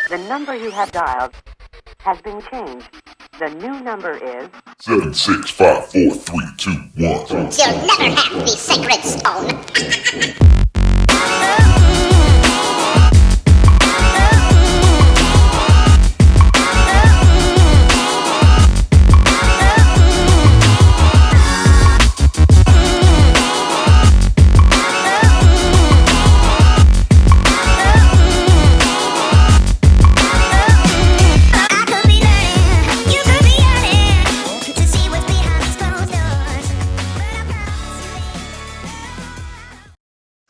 The number you have dialed has been changed. The new number is 7654321. You'll never have the sacred stone.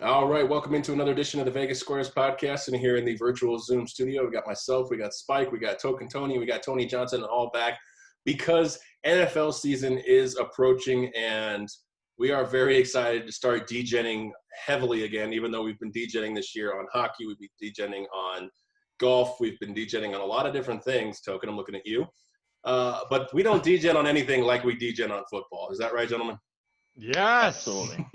All right, welcome into another edition of the Vegas Squares podcast. And here in the virtual Zoom studio, we got myself, we got Spike, we got Token Tony, we got Tony Johnson, all back because NFL season is approaching, and we are very excited to start degenning heavily again. Even though we've been degenning this year on hockey, we've been degenning on golf, we've been degenning on a lot of different things. Token, I'm looking at you, but we don't degen on anything like we degen on football. Is that right, gentlemen? Yes. Absolutely.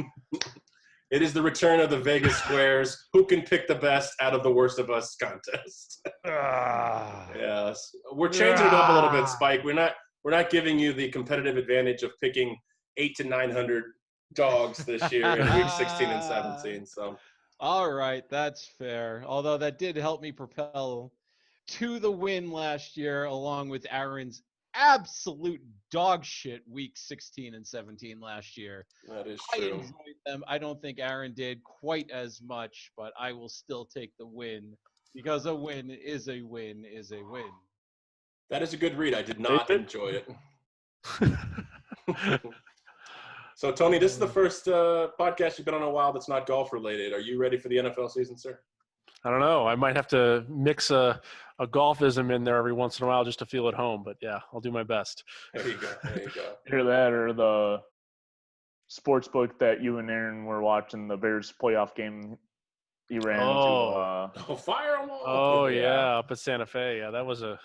It is the return of the Vegas Squares. Who can pick the best out of the worst of us contest? Yes, we're changing it up a little bit, Spike. We're not giving you the competitive advantage of picking 800 to 900 dogs this year in week 16 and 17. So, all right, that's fair. Although that did help me propel to the win last year, along with Aaron's absolute dog shit week 16 and 17 last year. that is I true. enjoyed them. I don't think Aaron did quite as much, but I will still take the win because a win is a win is a win. That is a good read. I did not enjoy it. So, Tony, this is the first podcast you've been on in a while that's not golf related. Are you ready for the NFL season, sir? I don't know. I might have to mix a golfism in there every once in a while just to feel at home. But yeah, I'll do my best. There you go. There you go. Either that or the sports book that you and Aaron were watching, the Bears playoff game he ran Oh, fire them all. Oh yeah, up at Santa Fe. Yeah, that was an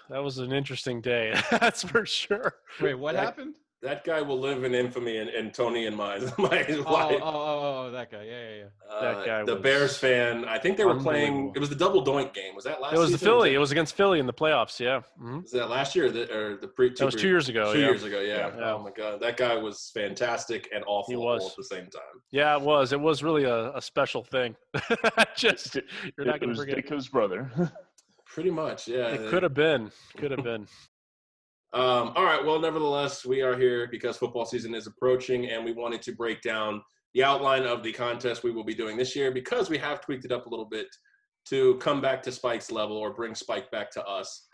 interesting day. That's for sure. Wait, what happened? That guy will live in infamy in Tony and my Oh, that guy. Yeah. That guy the was Bears fan. I think they were playing. It was the double doink game. Was that last? It was the season? Philly. It was against Philly in the playoffs. Yeah. Mm-hmm. Was that last year or the pre? That was 2 years ago. 2 yeah. years ago. Yeah. Yeah. Oh my God, that guy was fantastic and awful He was. all at the same time. Yeah, it was. It was really a special thing. Just you're not going to forget. Dicko's brother. Pretty much. Yeah. It could have been. Could have been. All right. Well, nevertheless, we are here because football season is approaching, and we wanted to break down the outline of the contest we will be doing this year because we have tweaked it up a little bit to come back to Spike's level or bring Spike back to us.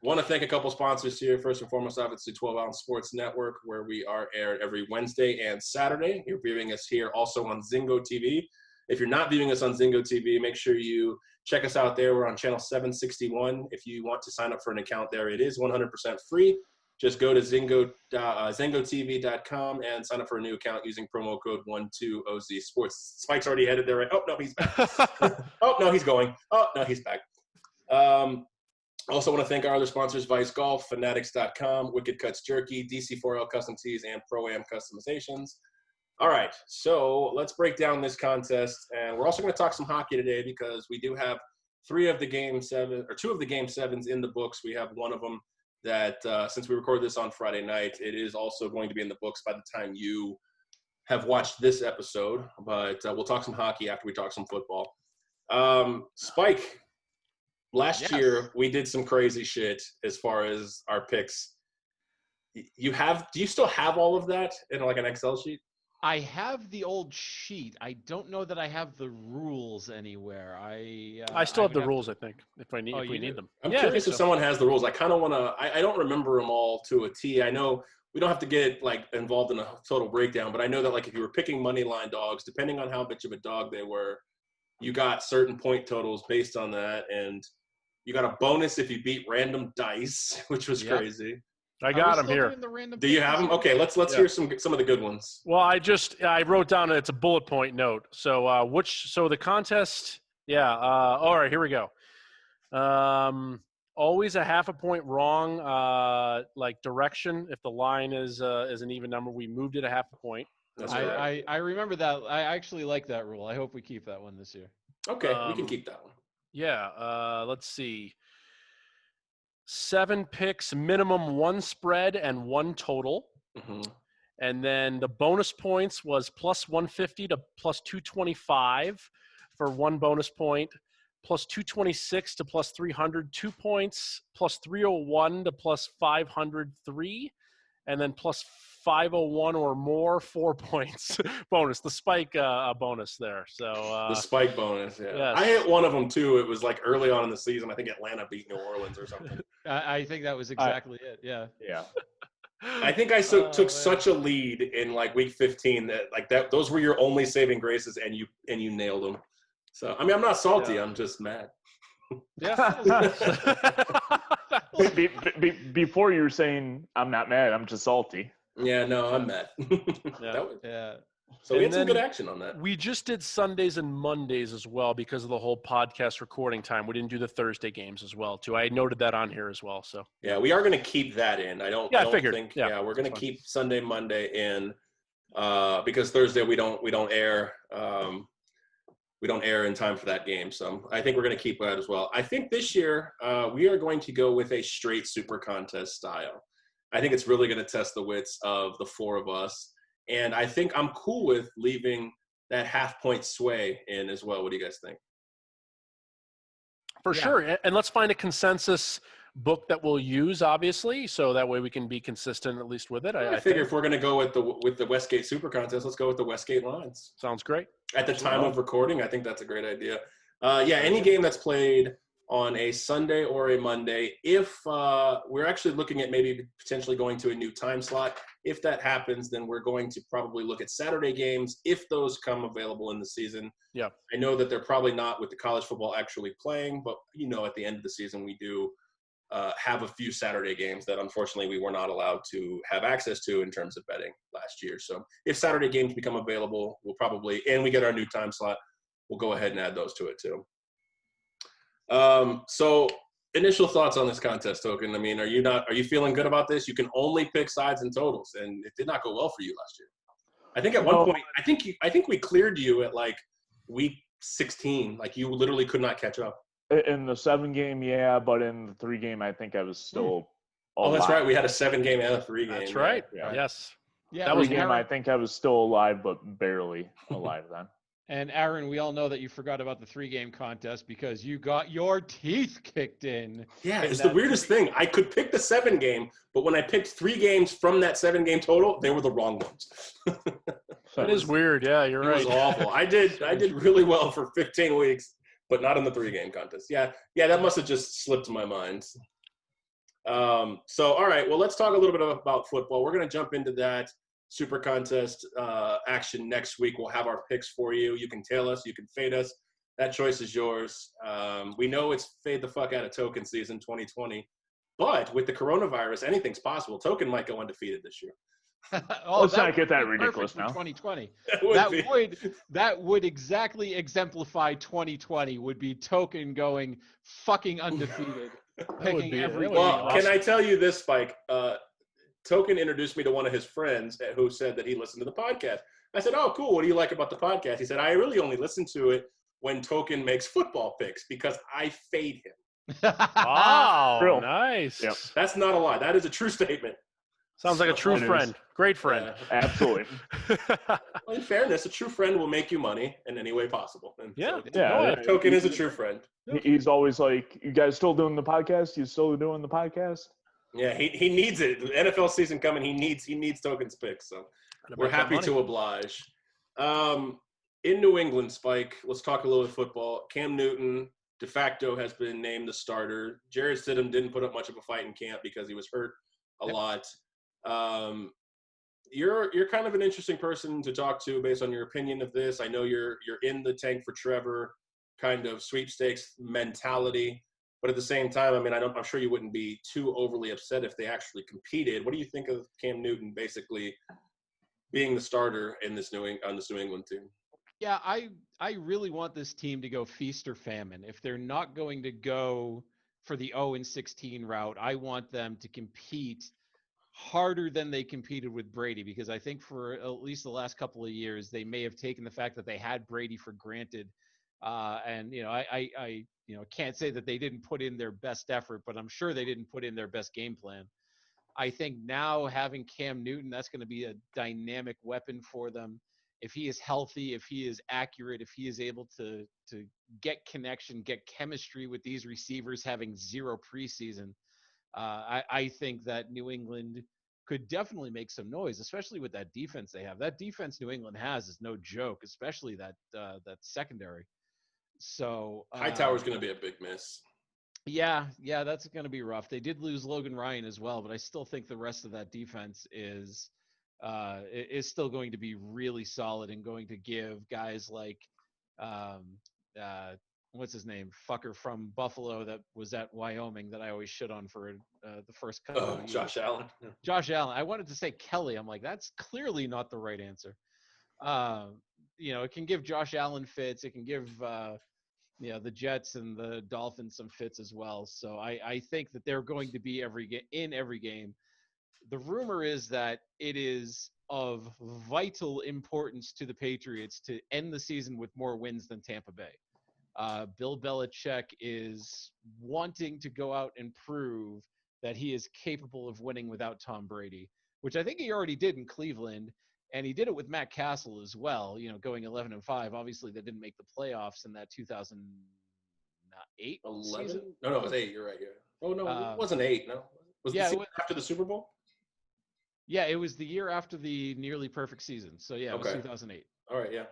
Want to thank a couple sponsors here. First and foremost, obviously, 12 Ounce Sports Network, where we are aired every Wednesday and Saturday. You're viewing us here also on Zingo TV. If you're not viewing us on Zingo TV, make sure you check us out there. We're on channel 761. If you want to sign up for an account there, it is 100% free. Just go to zingotv.com and sign up for a new account using promo code 12OZ Sports. Spike's already headed there, right? Oh, no, he's back. Oh, no, he's going. Oh, no, he's back. Also want to thank our other sponsors, Vice Golf, Fanatics.com, Wicked Cuts Jerky, DC4L Custom Tees, and Pro-Am Customizations. All right, so let's break down this contest, and we're also going to talk some hockey today because we do have two of the Game 7s in the books. We have one of them that, since we recorded this on Friday night, it is also going to be in the books by the time you have watched this episode, but we'll talk some hockey after we talk some football. Spike, last year we did some crazy shit as far as our picks. Do you still have all of that in like an Excel sheet? I have the old sheet. I don't know that I have the rules anywhere. I still have the rules, I think, if we need them. I'm curious if someone has the rules. I kind of want to. I don't remember them all to a T. I know we don't have to get like involved in a total breakdown, but I know that like if you were picking money line dogs, depending on how much of a dog they were, you got certain point totals based on that, and you got a bonus if you beat random dice, which was crazy. I got them here. Do you have them? Okay, let's hear some of the good ones. Well, I wrote down it's a bullet point note. So the contest, all right, here we go. Always a half a point wrong, like direction. If the line is an even number, we moved it a half a point. That's right. I remember that. I actually like that rule. I hope we keep that one this year. Okay, we can keep that one. Yeah. Let's see. 7 picks, minimum 1 spread and 1 total. Mm-hmm. And then the bonus points was plus 150 to plus 225 for 1 bonus point, plus 226 to plus 300, 2 points, plus 301 to plus 503, and then plus 501 or more, 4 points bonus. The spike bonus there. So The spike bonus, yeah. yes. I hit one of them too. It was like early on in the season. I think Atlanta beat New Orleans or something. I think that was exactly it. Yeah. Yeah. I think I took such a lead in like week 15 that those were your only saving graces, and you nailed them. So I mean, I'm not salty. Yeah. I'm just mad. Yeah. Before you were saying, I'm not mad, I'm just salty. Yeah, no, I'm mad. Yeah. Yeah. So we And had some then good action on that. We just did Sundays and Mondays as well because of the whole podcast recording time. We didn't do the Thursday games as well, too. I noted that on here as well. So Yeah, we are going to keep that in. I don't figured. think. Yeah, Yeah, we're going to fine. keep Sunday, Monday in because Thursday we don't air. We don't air in time for that game, so I think we're going to keep that as well. I think this year we are going to go with a straight super contest style. I think it's really going to test the wits of the 4 of us, and I think I'm cool with leaving that half-point sway in as well. What do you guys think? For sure. And let's find a consensus book that we'll use, obviously, so that way we can be consistent at least with it. I figure if we're going to go with the Westgate Super Contest, let's go with the Westgate lines. Sounds great. At the time of recording, I think that's a great idea. Any game that's played on a Sunday or a Monday, if we're actually looking at maybe potentially going to a new time slot. If that happens, then we're going to probably look at Saturday games if those come available in the season. Yeah. I know that they're probably not with the college football actually playing, but at the end of the season we do have a few Saturday games that unfortunately we were not allowed to have access to in terms of betting last year. So if Saturday games become available, we'll probably, and we get our new time slot, we'll go ahead and add those to it too. So initial thoughts on this contest, Token. I mean, are you feeling good about this? You can only pick sides and totals, and it did not go well for you last year. I think at one point, I think we cleared you at like week 16. Like you literally could not catch up. In the 7 game, yeah, but in the 3 game, I think I was still. Oh, that's right. We had a 7 game and a 3 game. That's right. Yeah. Yes. Yeah. That was game. I think I was still alive, but barely alive then. And Aaron, we all know that you forgot about the 3-game contest because you got your teeth kicked in. Yeah, it's the weirdest thing. I could pick the 7 game, but when I picked 3 games from that 7 game total, they were the wrong ones. That is weird. Yeah, you're right. It was awful. I did really well for 15 weeks, but not in the 3-game contest. Yeah, that must have just slipped my mind. So, all right, well, let's talk a little bit about football. We're going to jump into that Super Contest action next week. We'll have our picks for you. You can tail us. You can fade us. That choice is yours. We know it's fade the fuck out of Token season 2020. But with the coronavirus, anything's possible. Token might go undefeated this year. Let's not get that ridiculous now. 2020. That That would exactly exemplify 2020. Would be Token going fucking undefeated, picking every Well, game. can I tell you this, Spike? Token introduced me to one of his friends who said that he listened to the podcast. I said, "Oh, cool. What do you like about the podcast?" He said, "I really only listen to it when Token makes football picks because I fade him." Wow, Real. nice. Yep. That's not a lie. That is a true statement. Sounds like a true It is. friend. Great friend. Absolutely. Well, in fairness, a true friend will make you money in any way possible. And Yeah. so Yeah. Token is a true friend. He's always like, "You guys still doing the podcast? You still doing the podcast?" Yeah, he needs it. The NFL season coming. He needs Token's picks. So we're happy to oblige. In New England, Spike, let's talk a little bit football. Cam Newton de facto has been named the starter. Jarrett Stidham didn't put up much of a fight in camp because he was hurt a lot. You're kind of an interesting person to talk to based on your opinion of this. I know you're in the tank for Trevor, kind of sweepstakes mentality, but at the same time, I mean, I'm sure you wouldn't be too overly upset if they actually competed. What do you think of Cam Newton basically being the starter in this on this New England team? Yeah, I really want this team to go feast or famine. If they're not going to go for the 0-16 route, I want them to compete harder than they competed with Brady, because I think for at least the last couple of years, they may have taken the fact that they had Brady for granted And I can't say that they didn't put in their best effort, but I'm sure they didn't put in their best game plan. I think now having Cam Newton, that's going to be a dynamic weapon for them. If he is healthy, if he is accurate, if he is able to get connection, get chemistry with these receivers having zero preseason, I think that New England could definitely make some noise, especially with that defense they have. That defense New England has is no joke, especially that secondary. So Hightower's going to be a big miss. Yeah, that's going to be rough. They did lose Logan Ryan as well, but I still think the rest of that defense is still going to be really solid and going to give guys like what's his name, fucker from Buffalo that was at Wyoming that I always shit on for the first couple of years. Josh Allen. Josh Allen. I wanted to say Kelly. I'm like, that's clearly not the right answer. It can give Josh Allen fits. It can give the Jets and the Dolphins some fits as well. So I think that they're going to be in every game. The rumor is that it is of vital importance to the Patriots to end the season with more wins than Tampa Bay. Bill Belichick is wanting to go out and prove that he is capable of winning without Tom Brady, which I think he already did in Cleveland. And he did it with Matt Castle as well, going 11-5. Obviously, they didn't make the playoffs in that 2008 11? season. No, it was 8. You're right. Yeah. Oh, no, it wasn't 8. No. Was the season after the Super Bowl? Yeah, it was the year after the nearly perfect season. So, yeah, it was 2008. All right, yeah.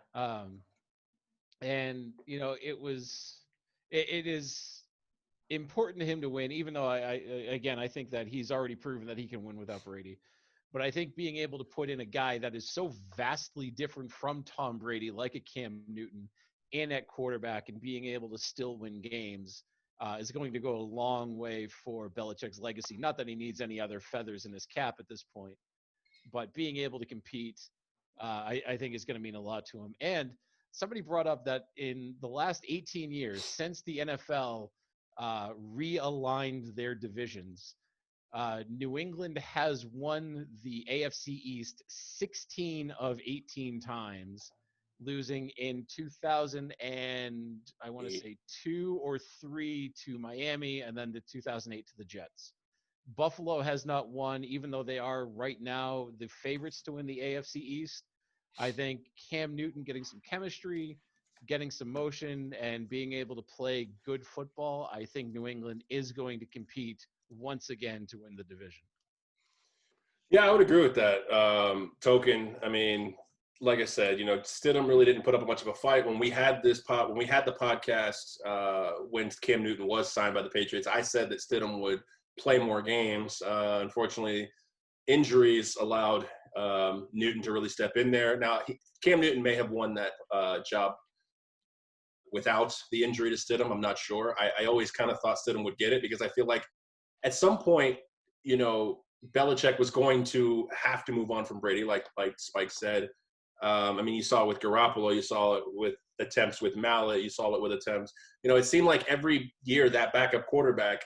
And, it is important to him to win, even though I think that he's already proven that he can win without Brady. But I think being able to put in a guy that is so vastly different from Tom Brady, like a Cam Newton, in at quarterback and being able to still win games is going to go a long way for Belichick's legacy. Not that he needs any other feathers in his cap at this point, but being able to compete, I think is going to mean a lot to him. And somebody brought up that in the last 18 years, since the NFL realigned their divisions, New England has won the AFC East 16 of 18 times, losing in 2000 and I want to say 2 or 3 to Miami, and then the 2008 to the Jets. Buffalo has not won, even though they are right now the favorites to win the AFC East. I think Cam Newton getting some chemistry, getting some motion, and being able to play good football, I think New England is going to compete once again to win the division. Yeah, I would agree with that. Token, I mean, like I said, Stidham really didn't put up much of a fight when we had the podcast when Cam Newton was signed by the Patriots. I said that Stidham would play more games. Unfortunately, injuries allowed Newton to really step in there. Now, Cam Newton may have won that job without the injury to Stidham. I'm not sure. I always kind of thought Stidham would get it because I feel like at some point, Belichick was going to have to move on from Brady, like Spike said. You saw it with Garoppolo. You saw it with attempts with Mallet. You saw it with attempts. It seemed like every year that backup quarterback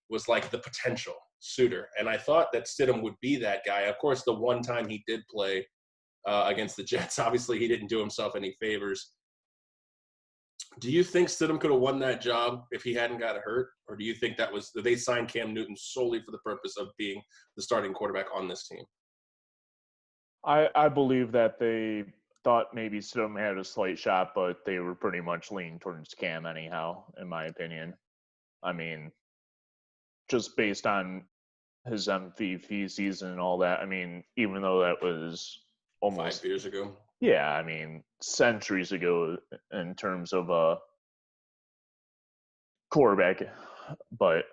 was like the potential suitor. And I thought that Stidham would be that guy. Of course, the one time he did play against the Jets, obviously he didn't do himself any favors. Do you think Stidham could have won that job if he hadn't got hurt? Or do you think that they signed Cam Newton solely for the purpose of being the starting quarterback on this team? I believe that they thought maybe Stidham had a slight shot, but they were pretty much leaning towards Cam anyhow, in my opinion. I mean, just based on his MVP season and all that, even though that was almost 5 years ago. Yeah, centuries ago in terms of a quarterback. But,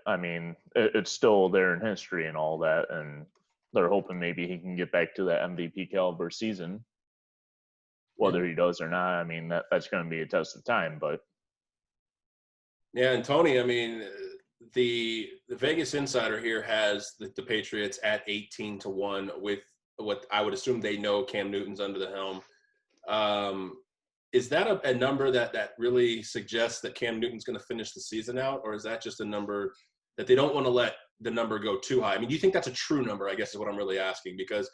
it's still there in history and all that, and they're hoping maybe he can get back to that MVP caliber season. Whether he does or not, that's going to be a test of time. But yeah, and Tony, the Vegas Insider here has the Patriots at 18-1 with what I would assume they know Cam Newton's under the helm. Is that a number that really suggests that Cam Newton's going to finish the season out, or is that just a number that they don't want to let the number go too high? Do you think that's a true number, I guess is what I'm really asking, because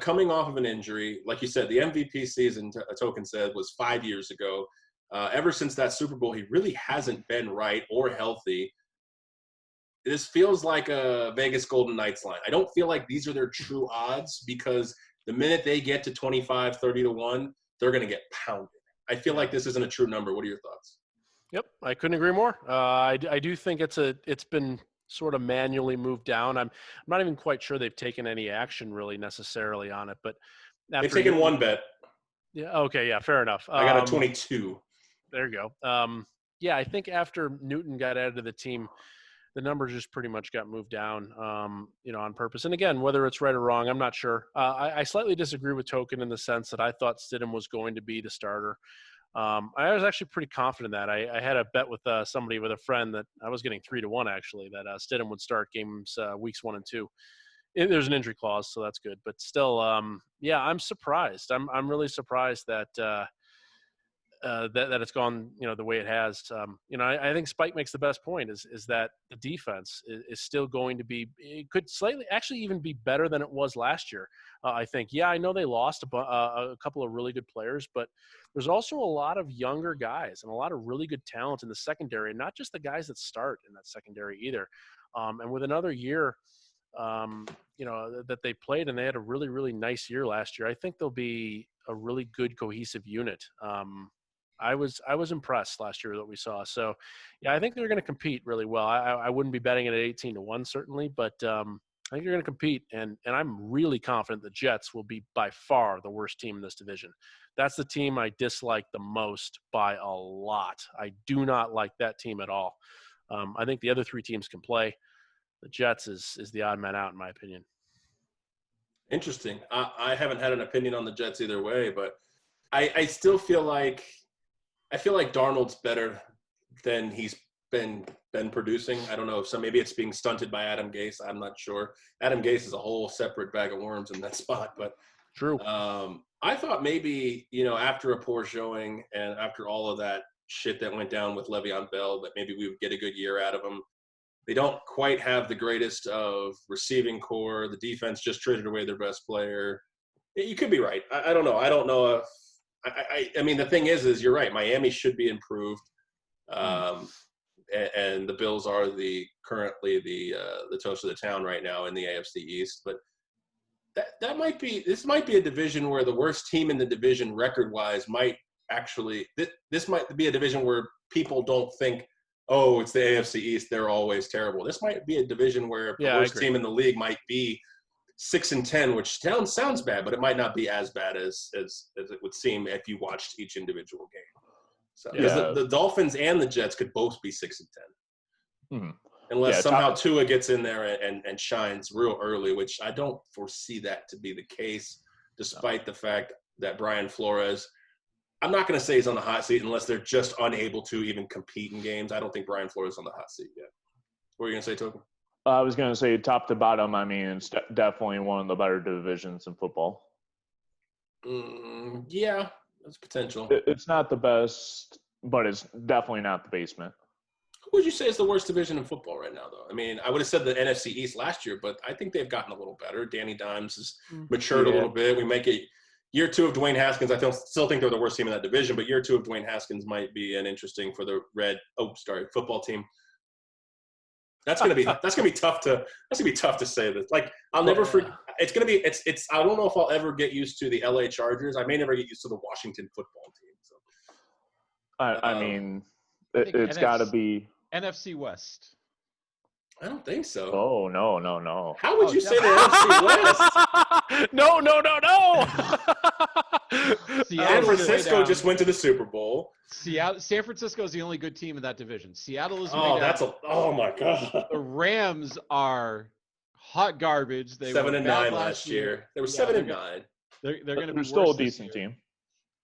coming off of an injury, like you said, the MVP season, Token said, was 5 years ago. Ever since that Super Bowl, he really hasn't been right or healthy. This feels like a Vegas Golden Knights line. I don't feel like these are their true odds because the minute they get to 25, 30 to 1, they're going to get pounded. I feel like this isn't a true number. What are your thoughts? Yep, I couldn't agree more. I do think it's been sort of manually moved down. I'm not even quite sure they've taken any action really necessarily on it, but They've taken one bet. Yeah. Okay. Yeah. Fair enough. I got a 22. There you go. Yeah, I think after Newton got added to the team, the numbers just pretty much got moved down, on purpose. And again, whether it's right or wrong, I'm not sure. I slightly disagree with Token in the sense that I thought Stidham was going to be the starter. I was actually pretty confident that I had a bet with somebody, with a friend, that I was getting 3-1 actually, that Stidham would start games weeks 1 and 2. There's an injury clause, so that's good. But still, I'm surprised. I'm really surprised that that it's gone, the way it has. I think Spike makes the best point is that the defense is still going to be, it could slightly actually even be better than it was last year. I think, I know they lost a couple of really good players, but there's also a lot of younger guys and a lot of really good talent in the secondary, and not just the guys that start in that secondary either. And with another year, that they played, and they had a really, really nice year last year, I think they'll be a really good cohesive unit. I was impressed last year that we saw. So, I think they're going to compete really well. I wouldn't be betting it at 18-1 certainly, but I think they're going to compete, and I'm really confident the Jets will be by far the worst team in this division. That's the team I dislike the most by a lot. I do not like that team at all. I think the other 3 teams can play. The Jets is the odd man out, in my opinion. Interesting. I haven't had an opinion on the Jets either way, but I still feel like Darnold's better than he's been producing. I don't know if maybe it's being stunted by Adam Gase. I'm not sure. Adam Gase is a whole separate bag of worms in that spot, but true. I thought maybe, after a poor showing and after all of that shit that went down with Le'Veon Bell, that maybe we would get a good year out of him. They don't quite have the greatest of receiving core. The defense just traded away their best player. You could be right. I don't know. I don't know if I mean, the thing is you're right. Miami should be improved. And the Bills are currently the toast of the town right now in the AFC East. But this might be a division where the worst team in the division record-wise might actually – this might be a division where people don't think, oh, it's the AFC East, they're always terrible. This might be a division where the worst team in the league might be 6-10, which sounds bad, but it might not be as bad as it would seem if you watched each individual game. So because the Dolphins and the Jets could both be 6-10. Mm-hmm. Unless somehow Tua gets in there and shines real early, which I don't foresee that to be the case, despite the fact that Brian Flores – I'm not going to say he's on the hot seat unless they're just unable to even compete in games. I don't think Brian Flores is on the hot seat yet. What were you going to say, Token? I was going to say top to bottom, I mean, it's definitely one of the better divisions in football. Yeah, there's potential. It's not the best, but it's definitely not the basement. Who would you say is the worst division in football right now, though? I mean, I would have said the NFC East last year, but I think they've gotten a little better. Danny Dimes has matured a little bit. We make it year 2 of Dwayne Haskins. I still think they're the worst team in that division, but year 2 of Dwayne Haskins might be an interesting for the football team. That's gonna be tough to say this. Like, I'll never forget. It's I don't know if I'll ever get used to the LA Chargers. I may never get used to the Washington football team. So I mean, it's got to be NFC West. I don't think so. Oh, no. How would you say the NFC West? No. San Francisco just went to the Super Bowl. San Francisco is the only good team in that division. Seattle is oh my God. The Rams are hot garbage. They 7-9 last year. They were 7-9. They're going to be still a decent team.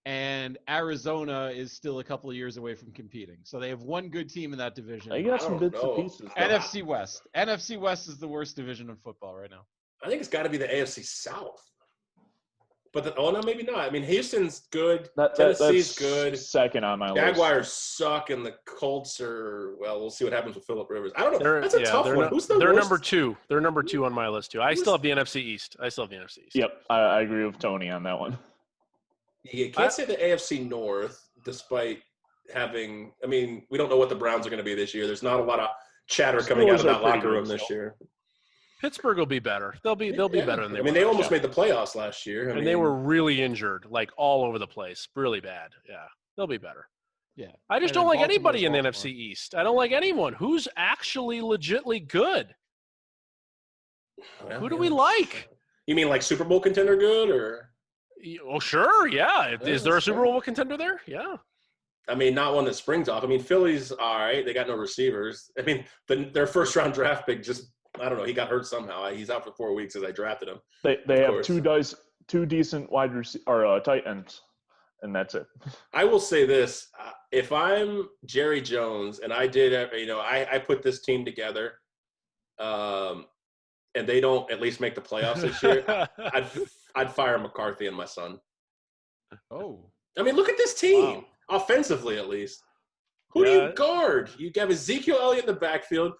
And Arizona is still a couple of years away from competing. So they have one good team in that division. They got some bits and pieces. NFC West. NFC West is the worst division of football right now. I think it's got to be the AFC South. But no, maybe not. I mean, Houston's good. Tennessee's good. Second on my list. Jaguars suck, and the Colts are, well, we'll see what happens with Phillip Rivers. I don't know. That's a tough one. Who's the They're worst? number 2. They're number 2 on my list, too. I still have the NFC East. Yep, I agree with Tony on that one. You can't say the AFC North, despite having. I mean, we don't know what the Browns are going to be this year. There's not a lot of chatter coming out of that locker room this year. Pittsburgh will be better. They'll be better than they were. I mean, they almost made the playoffs last year. I mean, they were really injured, like all over the place, really bad. Yeah, they'll be better. Yeah. I just don't like anybody in the NFC East. I don't like anyone who's actually legitly good. Who do we like? You mean like Super Bowl contender good, or? Oh, sure, yeah. Is there a Super Bowl contender there? Yeah. I mean, not one that springs off. I mean, Philly's all right. They got no receivers. I mean, their first-round draft pick just, I don't know, he got hurt somehow. He's out for 4 weeks as I drafted him. They have two decent wide tight ends, and that's it. I will say this. If I'm Jerry Jones and I did, I put this team together, and they don't at least make the playoffs this year, I'd fire McCarthy and my son. Oh. I mean, look at this team, offensively at least. Who do you guard? You have Ezekiel Elliott in the backfield.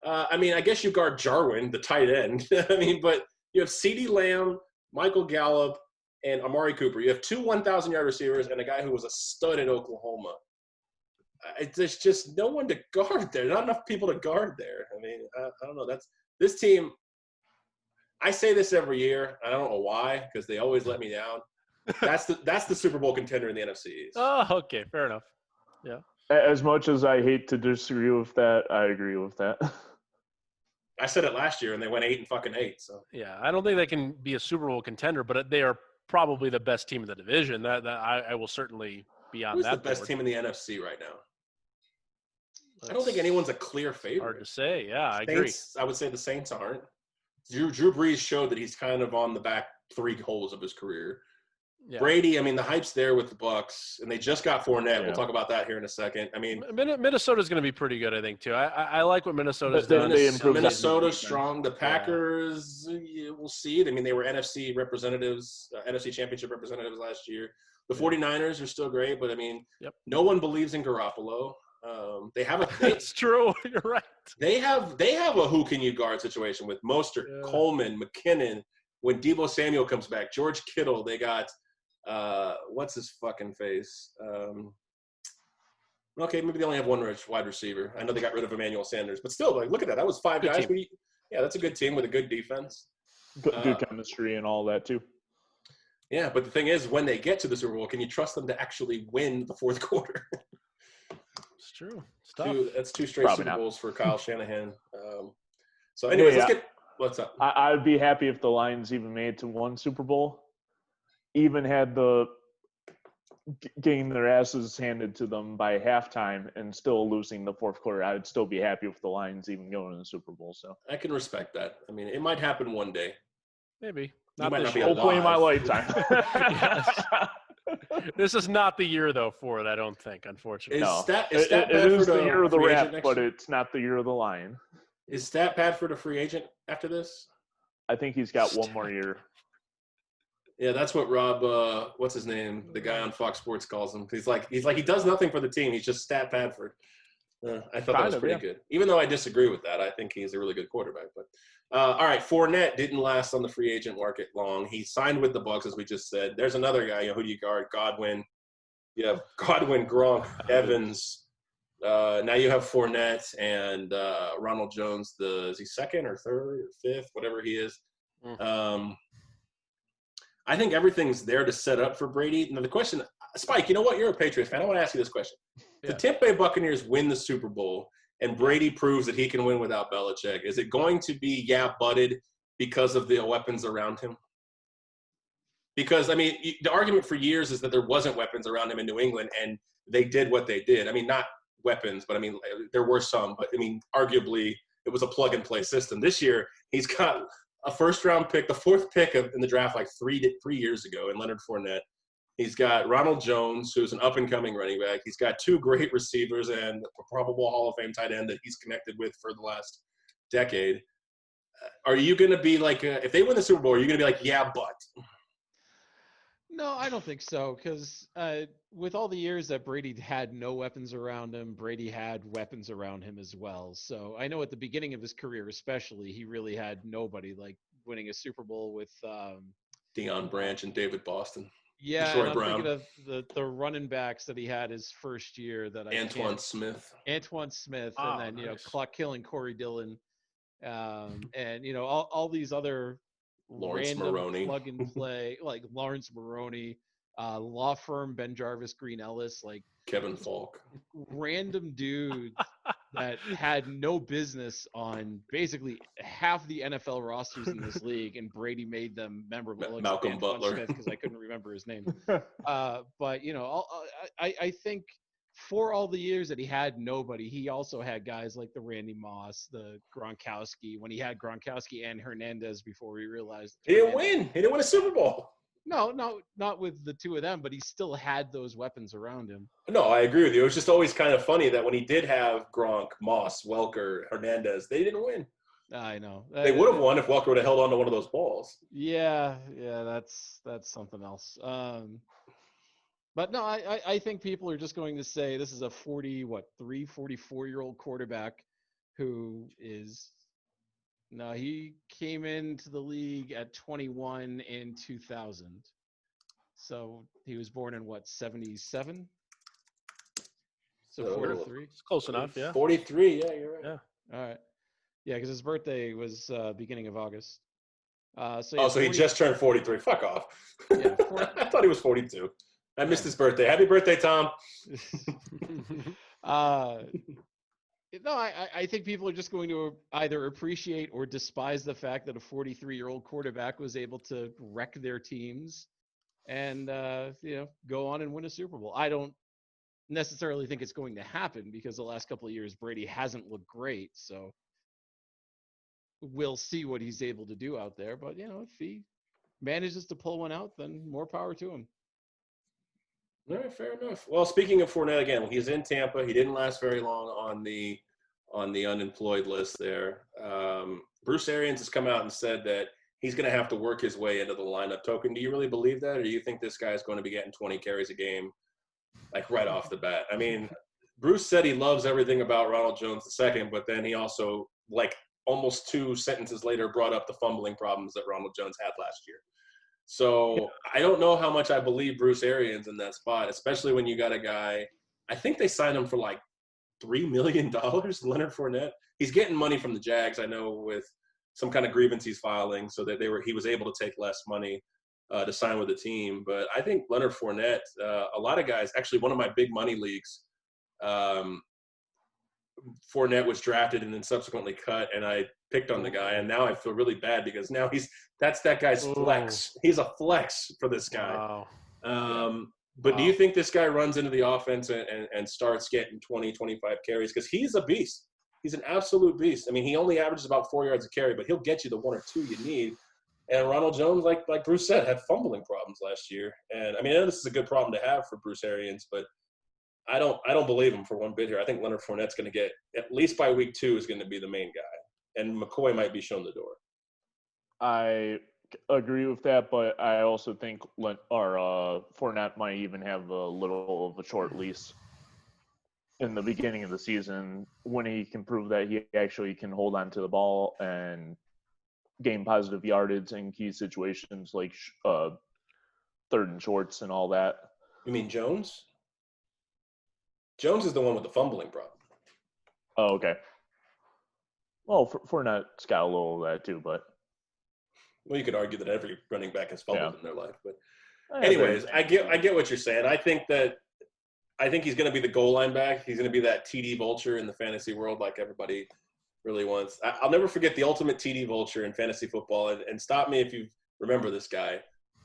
I mean, I guess you guard Jarwin, the tight end. I mean, but you have CeeDee Lamb, Michael Gallup, and Amari Cooper. You have two 1,000-yard receivers and a guy who was a stud in Oklahoma. There's just no one to guard there. Not enough people to guard there. I mean, I don't know. This team. I say this every year. I don't know why, because they always let me down. That's the Super Bowl contender in the NFC East. Oh, okay, fair enough. Yeah. As much as I hate to disagree with that, I agree with that. I said it last year, and they went 8-8. So yeah, I don't think they can be a Super Bowl contender, but they are probably the best team in the division. That I will certainly be on Who's that. Who's the best team in the NFC right now? I don't think anyone's a clear favorite. Hard to say. Yeah, I agree. agree. I would say the Saints aren't. Drew Brees showed that he's kind of on the back three holes of his career. Yeah. Brady, I mean, the hype's there with the Bucs, and they just got Fournette. Yeah. We'll talk about that here in a second. I mean, Minnesota's going to be pretty good, I think, too. I like what Minnesota's done. Minnesota's strong. The Packers, we'll see. I mean, they were NFC representatives, NFC Championship representatives last year. The 49ers are still great, but I mean, no one believes in Garoppolo. They have a. That's true. You're right. They have a who can you guard situation with Mostert, Coleman, McKinnon. When Deebo Samuel comes back, George Kittle. They got what's his fucking face? Okay, maybe they only have one wide receiver. I know they got rid of Emmanuel Sanders, but still, like, look at that. That was five good guys. Yeah, that's a good team with a good defense. Good chemistry and all that too. Yeah, but the thing is, when they get to the Super Bowl, can you trust them to actually win the fourth quarter? It's true. That's two straight Super Bowls for Kyle Shanahan. So, anyways, let's get what's up. I'd be happy if the Lions even made it to one Super Bowl, even had getting their asses handed to them by halftime and still losing the fourth quarter. I'd still be happy if the Lions even going to the Super Bowl. So I can respect that. I mean, it might happen one day. Maybe. Hopefully in my lifetime. This is not the year, though, for it, I don't think, unfortunately. It is the year of the rat, but it's not the year of the lion. Is Stat Bradford a free agent after this? I think he's got one more year. Yeah, that's what Rob, what's his name? The guy on Fox Sports calls him. He's like he does nothing for the team. He's just Stat Bradford. I thought that was pretty good. Even though I disagree with that, I think he's a really good quarterback. But all right, Fournette didn't last on the free agent market long. He signed with the Bucs, as we just said. There's another guy. Who do you guard? Godwin. You have Godwin, Gronk, Evans. Now you have Fournette and Ronald Jones. Is he second or third or fifth, whatever he is? I think everything's there to set up for Brady. Now the question, Spike, you know what? You're a Patriots fan. I want to ask you this question. Yeah. The Tampa Bay Buccaneers win the Super Bowl, and Brady proves that he can win without Belichick. Is it going to be butted because of the weapons around him? Because, I mean, the argument for years is that there wasn't weapons around him in New England, and they did what they did. I mean, not weapons, but, I mean, there were some. But, I mean, arguably, it was a plug-and-play system. This year, he's got a first-round pick, the fourth pick in the draft like 3 years ago in Leonard Fournette. He's got Ronald Jones, who's an up-and-coming running back. He's got two great receivers and a probable Hall of Fame tight end that he's connected with for the last decade. Are you going to be like, if they win the Super Bowl, are you going to be like, yeah, but? No, I don't think so, because with all the years that Brady had no weapons around him, Brady had weapons around him as well. So I know at the beginning of his career especially, he really had nobody, like winning a Super Bowl with Deion Branch and David Boston. Yeah, Troy and I'm Brown. thinking of the running backs that he had his first year that Antoine Smith. Antoine Smith, Oh, and then nice. clock killing Corey Dillon, and all these other Lawrence random Maroney. plug and play like Lawrence Maroney, law firm Ben Jarvis, Green Ellis, like Kevin Falk. random dudes that had no business on basically half the NFL rosters in this league, and Brady made them memorable. Except Malcolm Antoine Butler. Smith, because I couldn't remember his name. But I think for all the years that he had nobody, he also had guys like the Randy Moss, the Gronkowski. When he had Gronkowski and Hernandez before we realized He didn't win. He didn't win a Super Bowl. No, not with the two of them, but he still had those weapons around him. No, I agree with you. It was just always kind of funny that when he did have Gronk, Moss, Welker, Hernandez, they didn't win. I know. They would have won if Welker would have held on to one of those balls. Yeah, that's something else. But no, I think people are just going to say this is a 44-year-old quarterback who is. No, he came into the league at 21 in 2000. So he was born in 77? So 43? It's close enough, yeah. 43, yeah, you're right. Yeah. All right. Yeah, because his birthday was beginning of August. So he just turned 43. Fuck off. Yeah, I thought he was 42. I missed his birthday. Happy birthday, Tom. No, I think people are just going to either appreciate or despise the fact that a 43-year-old quarterback was able to wreck their teams and go on and win a Super Bowl. I don't necessarily think it's going to happen because the last couple of years Brady hasn't looked great. So we'll see what he's able to do out there. But if he manages to pull one out, then more power to him. All right, fair enough. Well, speaking of Fournette, again, he's in Tampa. He didn't last very long on the unemployed list there. Bruce Arians has come out and said that he's going to have to work his way into the lineup token. Do you really believe that, or do you think this guy is going to be getting 20 carries a game, like right off the bat? I mean, Bruce said he loves everything about Ronald Jones II, but then he also, like almost 2 sentences later, brought up the fumbling problems that Ronald Jones had last year. So I don't know how much I believe Bruce Arians in that spot, especially when you got a guy. I think they signed him for like $3 million, Leonard Fournette. He's getting money from the Jags, I know, with some kind of grievance he's filing, so that he was able to take less money to sign with the team. But I think Leonard Fournette, a lot of guys, actually one of my big money leagues, Fournette was drafted and then subsequently cut, and I picked on the guy, and now I feel really bad because now that's that guy's flex. He's a flex for this guy. Wow. But do you think this guy runs into the offense and starts getting 20, 25 carries? Because he's a beast. He's an absolute beast. I mean, he only averages about 4 yards a carry, but he'll get you the 1 or 2 you need. And Ronald Jones, like Bruce said, had fumbling problems last year. And I mean, I know this is a good problem to have for Bruce Arians, but I don't believe him for one bit here. I think Leonard Fournette's going to get, at least by week 2, is going to be the main guy. And McCoy might be shown the door. I agree with that, but I also think Fournette might even have a little of a short lease in the beginning of the season when he can prove that he actually can hold on to the ball and gain positive yardage in key situations like 3rd and shorts and all that. You mean Jones? Jones is the one with the fumbling problem. Oh, okay. Well, Fournette's got a little of that too, but. Well, you could argue that every running back has fumbled in their life, but Yeah, anyways, I get what you're saying. I think he's going to be the goal line back. He's going to be that TD vulture in the fantasy world, like everybody really wants. I'll never forget the ultimate TD vulture in fantasy football. And stop me if you remember this guy.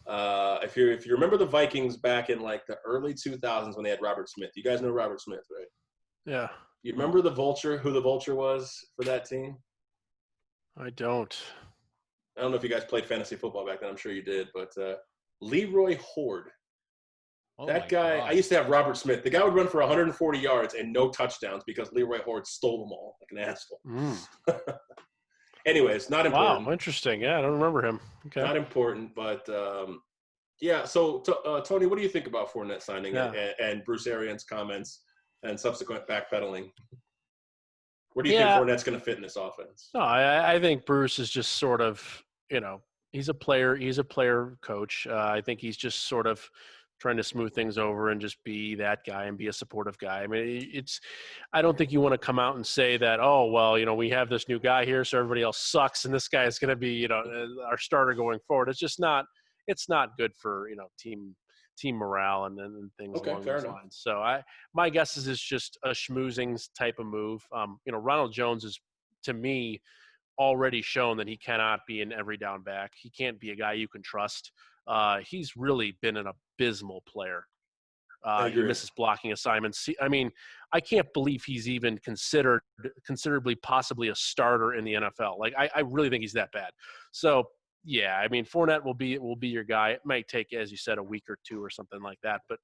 If you remember the Vikings back in like the early 2000s when they had Robert Smith. You guys know Robert Smith, right? Yeah. You remember the vulture? Who the vulture was for that team? I don't. I don't know if you guys played fantasy football back then. I'm sure you did, but Leroy Horde. Oh That guy, I used to have Robert Smith. The guy would run for 140 yards and no touchdowns because Leroy Horde stole them all like an asshole. Anyways, not important. Wow, interesting. Yeah, I don't remember him. Okay. Not important, but yeah. So, Tony, what do you think about Fournette signing and Bruce Arians' comments and subsequent backpedaling? Where do you think Fournette's going to fit in this offense? No, I think Bruce is just sort of, He's a player. He's a player coach. I think he's just sort of trying to smooth things over and just be that guy and be a supportive guy. I mean, I don't think you want to come out and say that, oh, well, we have this new guy here, so everybody else sucks, and this guy is going to be, our starter going forward. It's just not, it's not good for, team morale and things along those lines. So my guess is it's just a schmoozing type of move. Ronald Jones is, to me, already shown that he cannot be an every down back. He can't be a guy you can trust. He's really been an abysmal player. He misses blocking assignments. I mean, I can't believe he's even considerably possibly a starter in the NFL. Like, I really think he's that bad. So, yeah, I mean, Fournette will be your guy. It might take, as you said, a week or two or something like that, but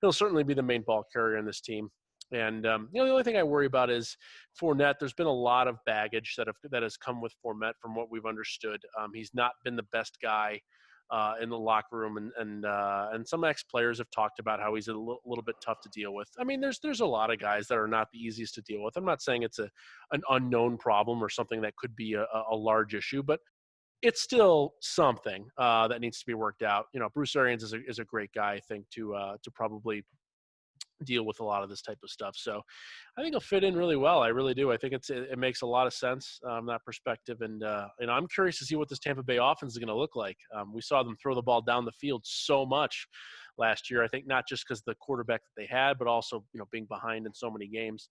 he'll certainly be the main ball carrier in this team. And the only thing I worry about is Fournette. There's been a lot of baggage that has come with Fournette from what we've understood. He's not been the best guy in the locker room, and some ex-players have talked about how he's a little bit tough to deal with. I mean, there's a lot of guys that are not the easiest to deal with. I'm not saying it's an unknown problem or something that could be a large issue, but it's still something that needs to be worked out. Bruce Arians is a great guy, I think, to probably deal with a lot of this type of stuff. So I think he'll fit in really well. I really do. I think it makes a lot of sense from that perspective. And I'm curious to see what this Tampa Bay offense is going to look like. We saw them throw the ball down the field so much last year. I think not just because of the quarterback that they had, but also, being behind in so many games.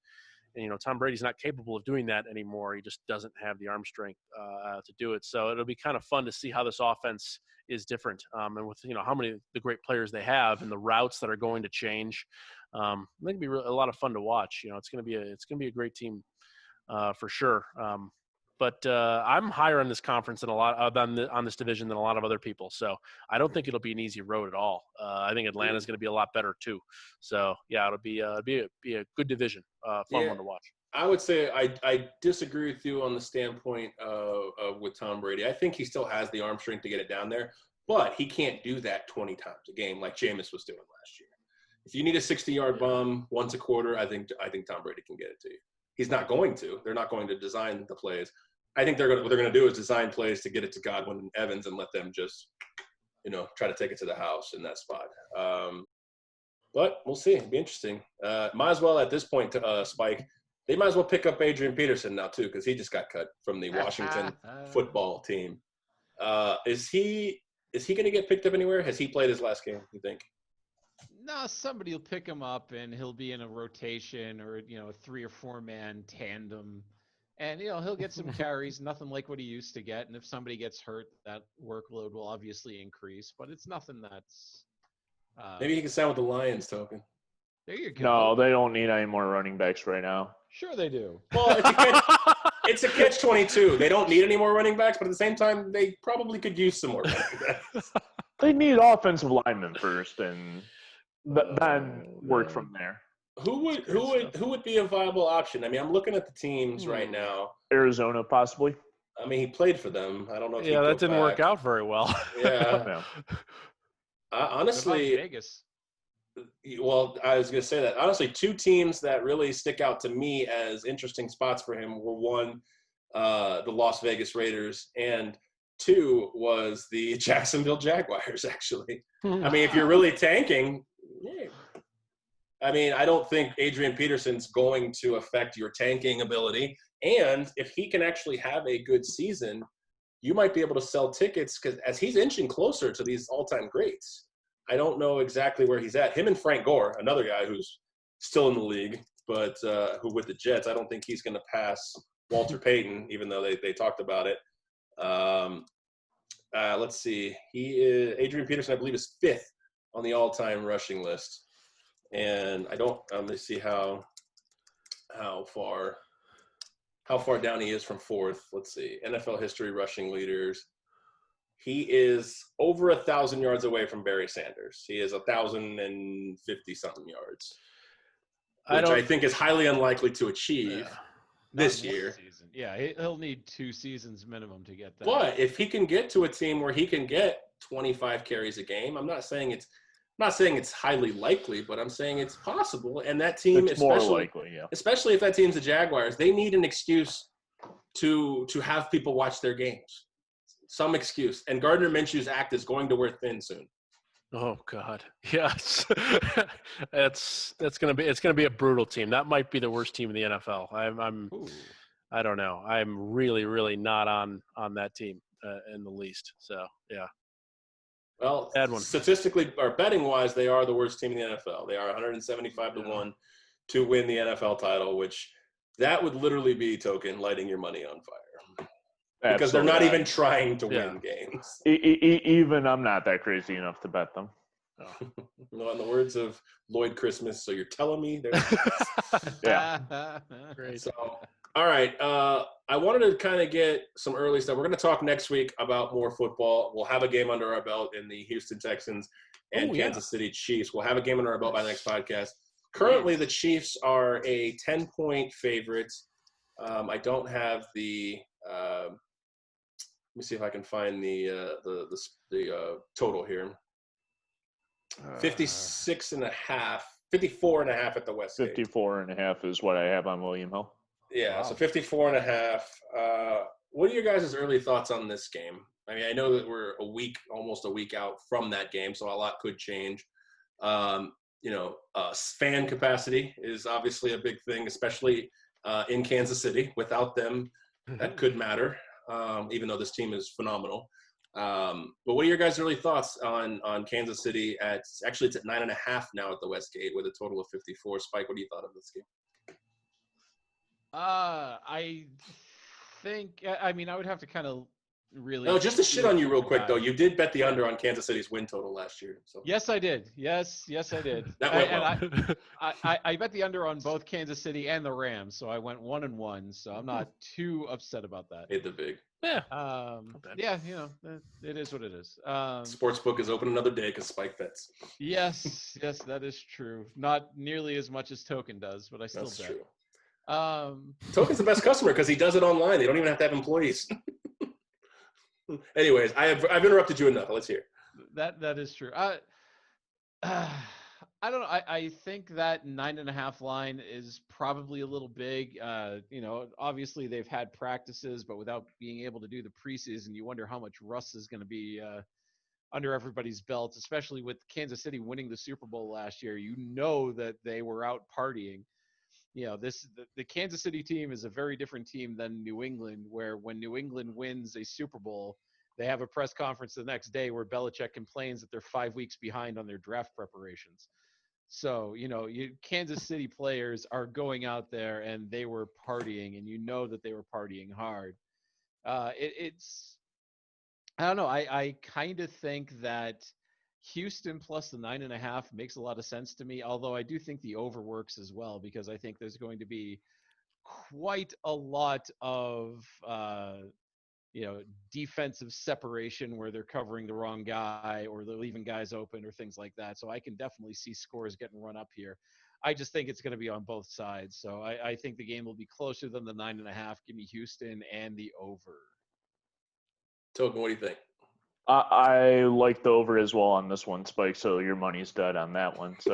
And, Tom Brady's not capable of doing that anymore. He just doesn't have the arm strength to do it. So it'll be kind of fun to see how this offense is different. And with, how many the great players they have and the routes that are going to change. I think it'll be a lot of fun to watch. It's going to be a great team for sure. But I'm higher on this conference than on this division than a lot of other people. So I don't think it'll be an easy road at all. I think Atlanta's going to be a lot better too. So yeah, it'll be a good division, fun one to watch. I would say I disagree with you on the standpoint of with Tom Brady. I think he still has the arm strength to get it down there, but he can't do that 20 times a game like Jameis was doing last year. If you need a 60-yard bomb once a quarter, I think Tom Brady can get it to you. He's not going to. They're not going to design the plays. I think what they're going to do is design plays to get it to Godwin and Evans and let them just, try to take it to the house in that spot. But we'll see. It'll be interesting. Might as well at this point, Spike, they might as well pick up Adrian Peterson now too, because he just got cut from the Washington football team. Is he going to get picked up anywhere? Has he played his last game, you think? No, somebody will pick him up and he'll be in a rotation or, a 3 or 4 man tandem. And, he'll get some carries, nothing like what he used to get. And if somebody gets hurt, that workload will obviously increase. But it's nothing that's maybe he can sign with the Lions, Token. There you go. No, they don't need any more running backs right now. Sure they do. Well, it's a catch-22. They don't need any more running backs, but at the same time, they probably could use some more running backs. They need offensive linemen first, and then work from there. Who would be a viable option? I mean, I'm looking at the teams right now. Arizona, possibly. I mean, he played for them. I don't know if that didn't work out very well. Yeah. Honestly, Vegas. Well, I was going to say that. Honestly, 2 teams that really stick out to me as interesting spots for him were, 1, the Las Vegas Raiders, and 2 was the Jacksonville Jaguars, actually. I mean, if you're really tanking, I mean, I don't think Adrian Peterson's going to affect your tanking ability. And if he can actually have a good season, you might be able to sell tickets because as he's inching closer to these all-time greats, I don't know exactly where he's at. Him and Frank Gore, another guy who's still in the league, but who with the Jets, I don't think he's going to pass Walter Payton, even though they talked about it. Let's see. Adrian Peterson, I believe, is 5th on the all-time rushing list. And let me see how far down he is from 4th. Let's see. NFL history rushing leaders. He is over 1,000 yards away from Barry Sanders. He is 1,050 something yards, which I think is highly unlikely to achieve this year. Season. Yeah, he'll need 2 seasons minimum to get that. But if he can get to a team where he can get 25 carries a game, I'm not saying it's highly likely, but I'm saying it's possible. And that team, it's more likely, yeah. Especially if that team's the Jaguars, they need an excuse to have people watch their games. some excuse. And Gardner Minshew's act is going to wear thin soon. Oh God, yes, it's gonna be a brutal team. That might be the worst team in the NFL. I don't know. I'm really not on that team in the least. So yeah. Well, Bad one. statistically or betting wise, they are the worst team in the NFL. They are 175 to 1 to win the NFL title, which that would literally be token lighting your money on fire. Because they're not even trying to win games. Even I'm not that crazy enough to bet them. No, in the words of Lloyd Christmas, so you're telling me there's Yeah. Great. So, all right. I wanted to kind of get some early stuff. We're going to talk next week about more football. We'll have a game under our belt in the Houston Texans and Kansas City Chiefs. We'll have a game under our belt by the next podcast. Currently, the Chiefs are a 10-point favorite. I don't have the let me see if I can find the total here. 54 and a half at the Westgate. 54.5 is what I have on William Hill. Yeah, so 54 and a half. What are your guys' early thoughts on this game? I mean, I know that we're almost a week out from that game, so a lot could change. Fan capacity is obviously a big thing, especially in Kansas City. Without them, that could matter, even though this team is phenomenal. But what are your guys' early thoughts on Kansas City? It's at 9.5 now at the Westgate with a total of 54. Spike, what do you thought of this game? I think, I mean, I would have to kind of really. No, just to shit on you real quick, though. You did bet the under on Kansas City's win total last year. So. Yes, I did. Yes, I did. That went well. I bet the under on both Kansas City and the Rams, so I went 1-1. So I'm not too upset about that. Hit the big. Yeah. Yeah, it is what it is. Sportsbook is open another day because Spike bets. Yes, that is true. Not nearly as much as Token does, but I still bet. True. Token's the best customer because he does it online. They don't even have to have employees. Anyways, I've interrupted you enough. Let's hear. That is true. I don't know. I think that 9.5 line is probably a little big. Obviously they've had practices, but without being able to do the preseason, you wonder how much rust is going to be under everybody's belt, especially with Kansas City winning the Super Bowl last year. You know that they were out partying. The Kansas City team is a very different team than New England, where when New England wins a Super Bowl, they have a press conference the next day where Belichick complains that they're 5 weeks behind on their draft preparations. So, Kansas City players are going out there and they were partying, and that they were partying hard. I don't know. I kind of think that Houston plus the 9.5 makes a lot of sense to me, although I do think the over works as well, because I think there's going to be quite a lot of defensive separation where they're covering the wrong guy or they're leaving guys open or things like that. So I can definitely see scores getting run up here. I just think it's going to be on both sides. So I think the game will be closer than the 9.5. Give me Houston and the over. Token, what do you think? I like the over as well on this one, Spike. So your money's dead on that one. So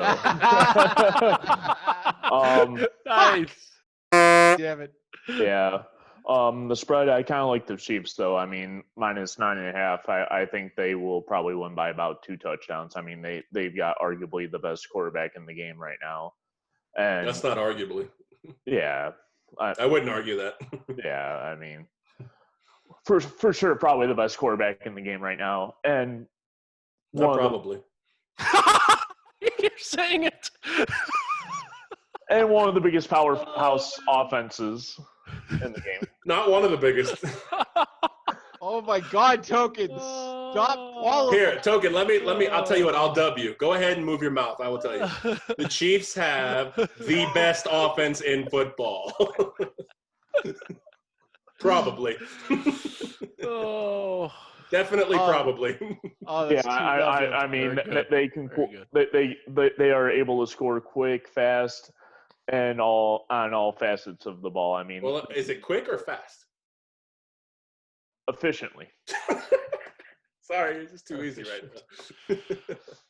Nice. Damn it. Yeah. The spread, I kind of like the Chiefs, though. I mean, minus 9.5. I think they will probably win by about 2 touchdowns. I mean, they've got arguably the best quarterback in the game right now. And that's not arguably. Yeah. I wouldn't argue that. Yeah, I mean, for sure, probably the best quarterback in the game right now. And not probably. You're saying it. And one of the biggest powerhouse offenses in the game. Not one of the biggest. Oh my God, Token! Stop all of Here, Token. Let me. I'll tell you what. I'll dub you. Go ahead and move your mouth. I will tell you. The Chiefs have the best offense in football. Probably. Oh. Definitely, probably. Oh, yeah, I mean, they can. They are able to score quick, fast, and on all facets of the ball. I mean, well, is it quick or fast? Efficiently. Sorry, it's just too easy right now.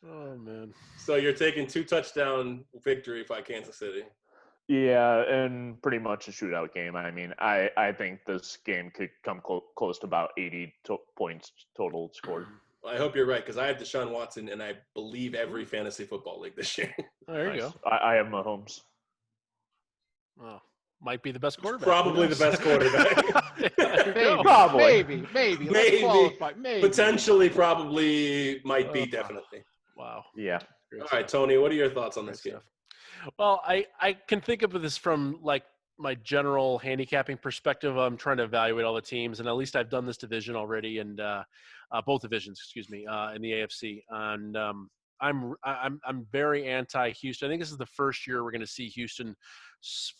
Oh man. So you're taking 2 touchdown victory by Kansas City. Yeah, and pretty much a shootout game. I mean, I think this game could come close to about 80 points total scored. Well, I hope you're right because I have Deshaun Watson, and I believe every fantasy football league this year. There you Nice. go. I have Mahomes. Oh, might be the best quarterback. Probably the best quarterback. Maybe, Probably. maybe. Let's Maybe. qualify. Maybe. Potentially, probably, might be, definitely. Wow. Yeah. Great All stuff. right, Tony, what are your thoughts on Great this game? stuff. Well, I can think of this from like my general handicapping perspective. I'm trying to evaluate all the teams, and at least I've done this division already, and both divisions, excuse me, in the AFC. And I'm very anti-Houston. I think this is the first year we're going to see Houston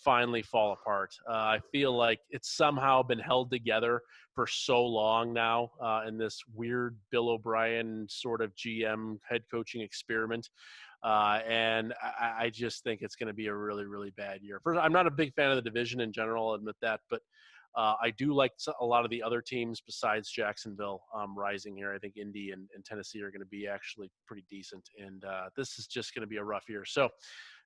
finally fall apart. I feel like it's somehow been held together for so long now in this weird Bill O'Brien sort of GM head coaching experiment. And I just think it's going to be a really, really bad year. First, I'm not a big fan of the division in general, I'll admit that, but I do like a lot of the other teams besides Jacksonville rising here. I think Indy and Tennessee are going to be actually pretty decent, and this is just going to be a rough year. So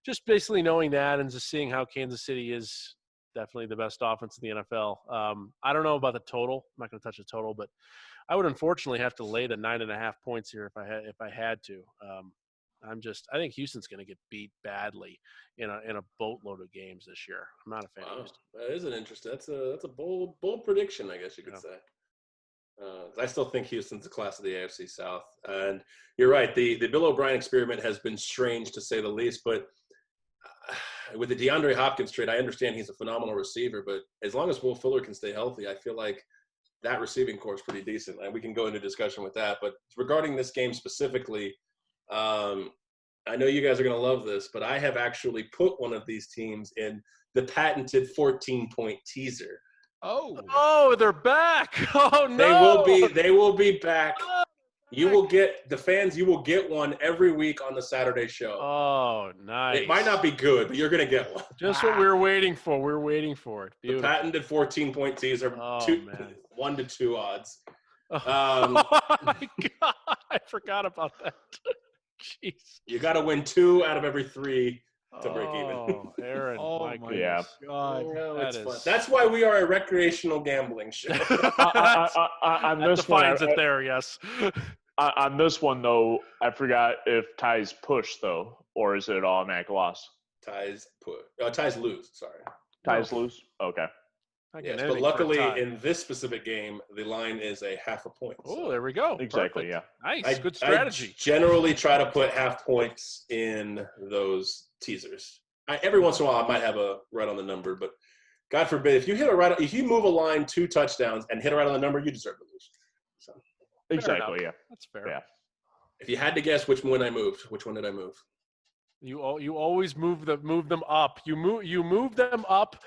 just basically knowing that and just seeing how Kansas City is definitely the best offense in the NFL. I don't know about the total. I'm not going to touch the total, but I would unfortunately have to lay the 9.5 points here if I had to. I think Houston's going to get beat badly in a boatload of games this year. I'm not a fan of Houston. That is an interesting. That's a bold prediction, I guess you could say. I still think Houston's the class of the AFC South, and you're right. The Bill O'Brien experiment has been strange to say the least. But with the DeAndre Hopkins trade, I understand he's a phenomenal receiver, but as long as Will Fuller can stay healthy, I feel like that receiving core is pretty decent, and we can go into discussion with that. But regarding this game specifically. I know you guys are going to love this, but I have actually put one of these teams in the patented 14-point teaser. Oh, they're back. Oh no. They will be back. You will get the fans. You will get one every week on the Saturday show. Oh, nice. It might not be good, but you're going to get one. Just what we were waiting for. We were waiting for it. The patented 14-point teaser. 1 to 2 odds. Oh my God. I forgot about that. Jeez. You got to win 2 out of every 3 to break even. Oh, Aaron. Oh my my goodness. God. No, That it's is- fun. That's why we are a recreational gambling show. On That this one, defines it there, yes. on this one though, I forgot if ties push though, or is it automatic loss? Ties lose. Sorry. Ties lose. Okay. Yes, but luckily in this specific game, the line is a half a point. Oh, there we go. Exactly. Perfect. Yeah. Nice. Good strategy. I generally try to put half points in those teasers. Every once in a while, I might have a right on the number, but God forbid if you move a line 2 touchdowns and hit it right on the number, you deserve to lose. So Exactly. Yeah. That's fair. Yeah. if you had to guess which one I moved, which one did I move? You always move them up. You move them up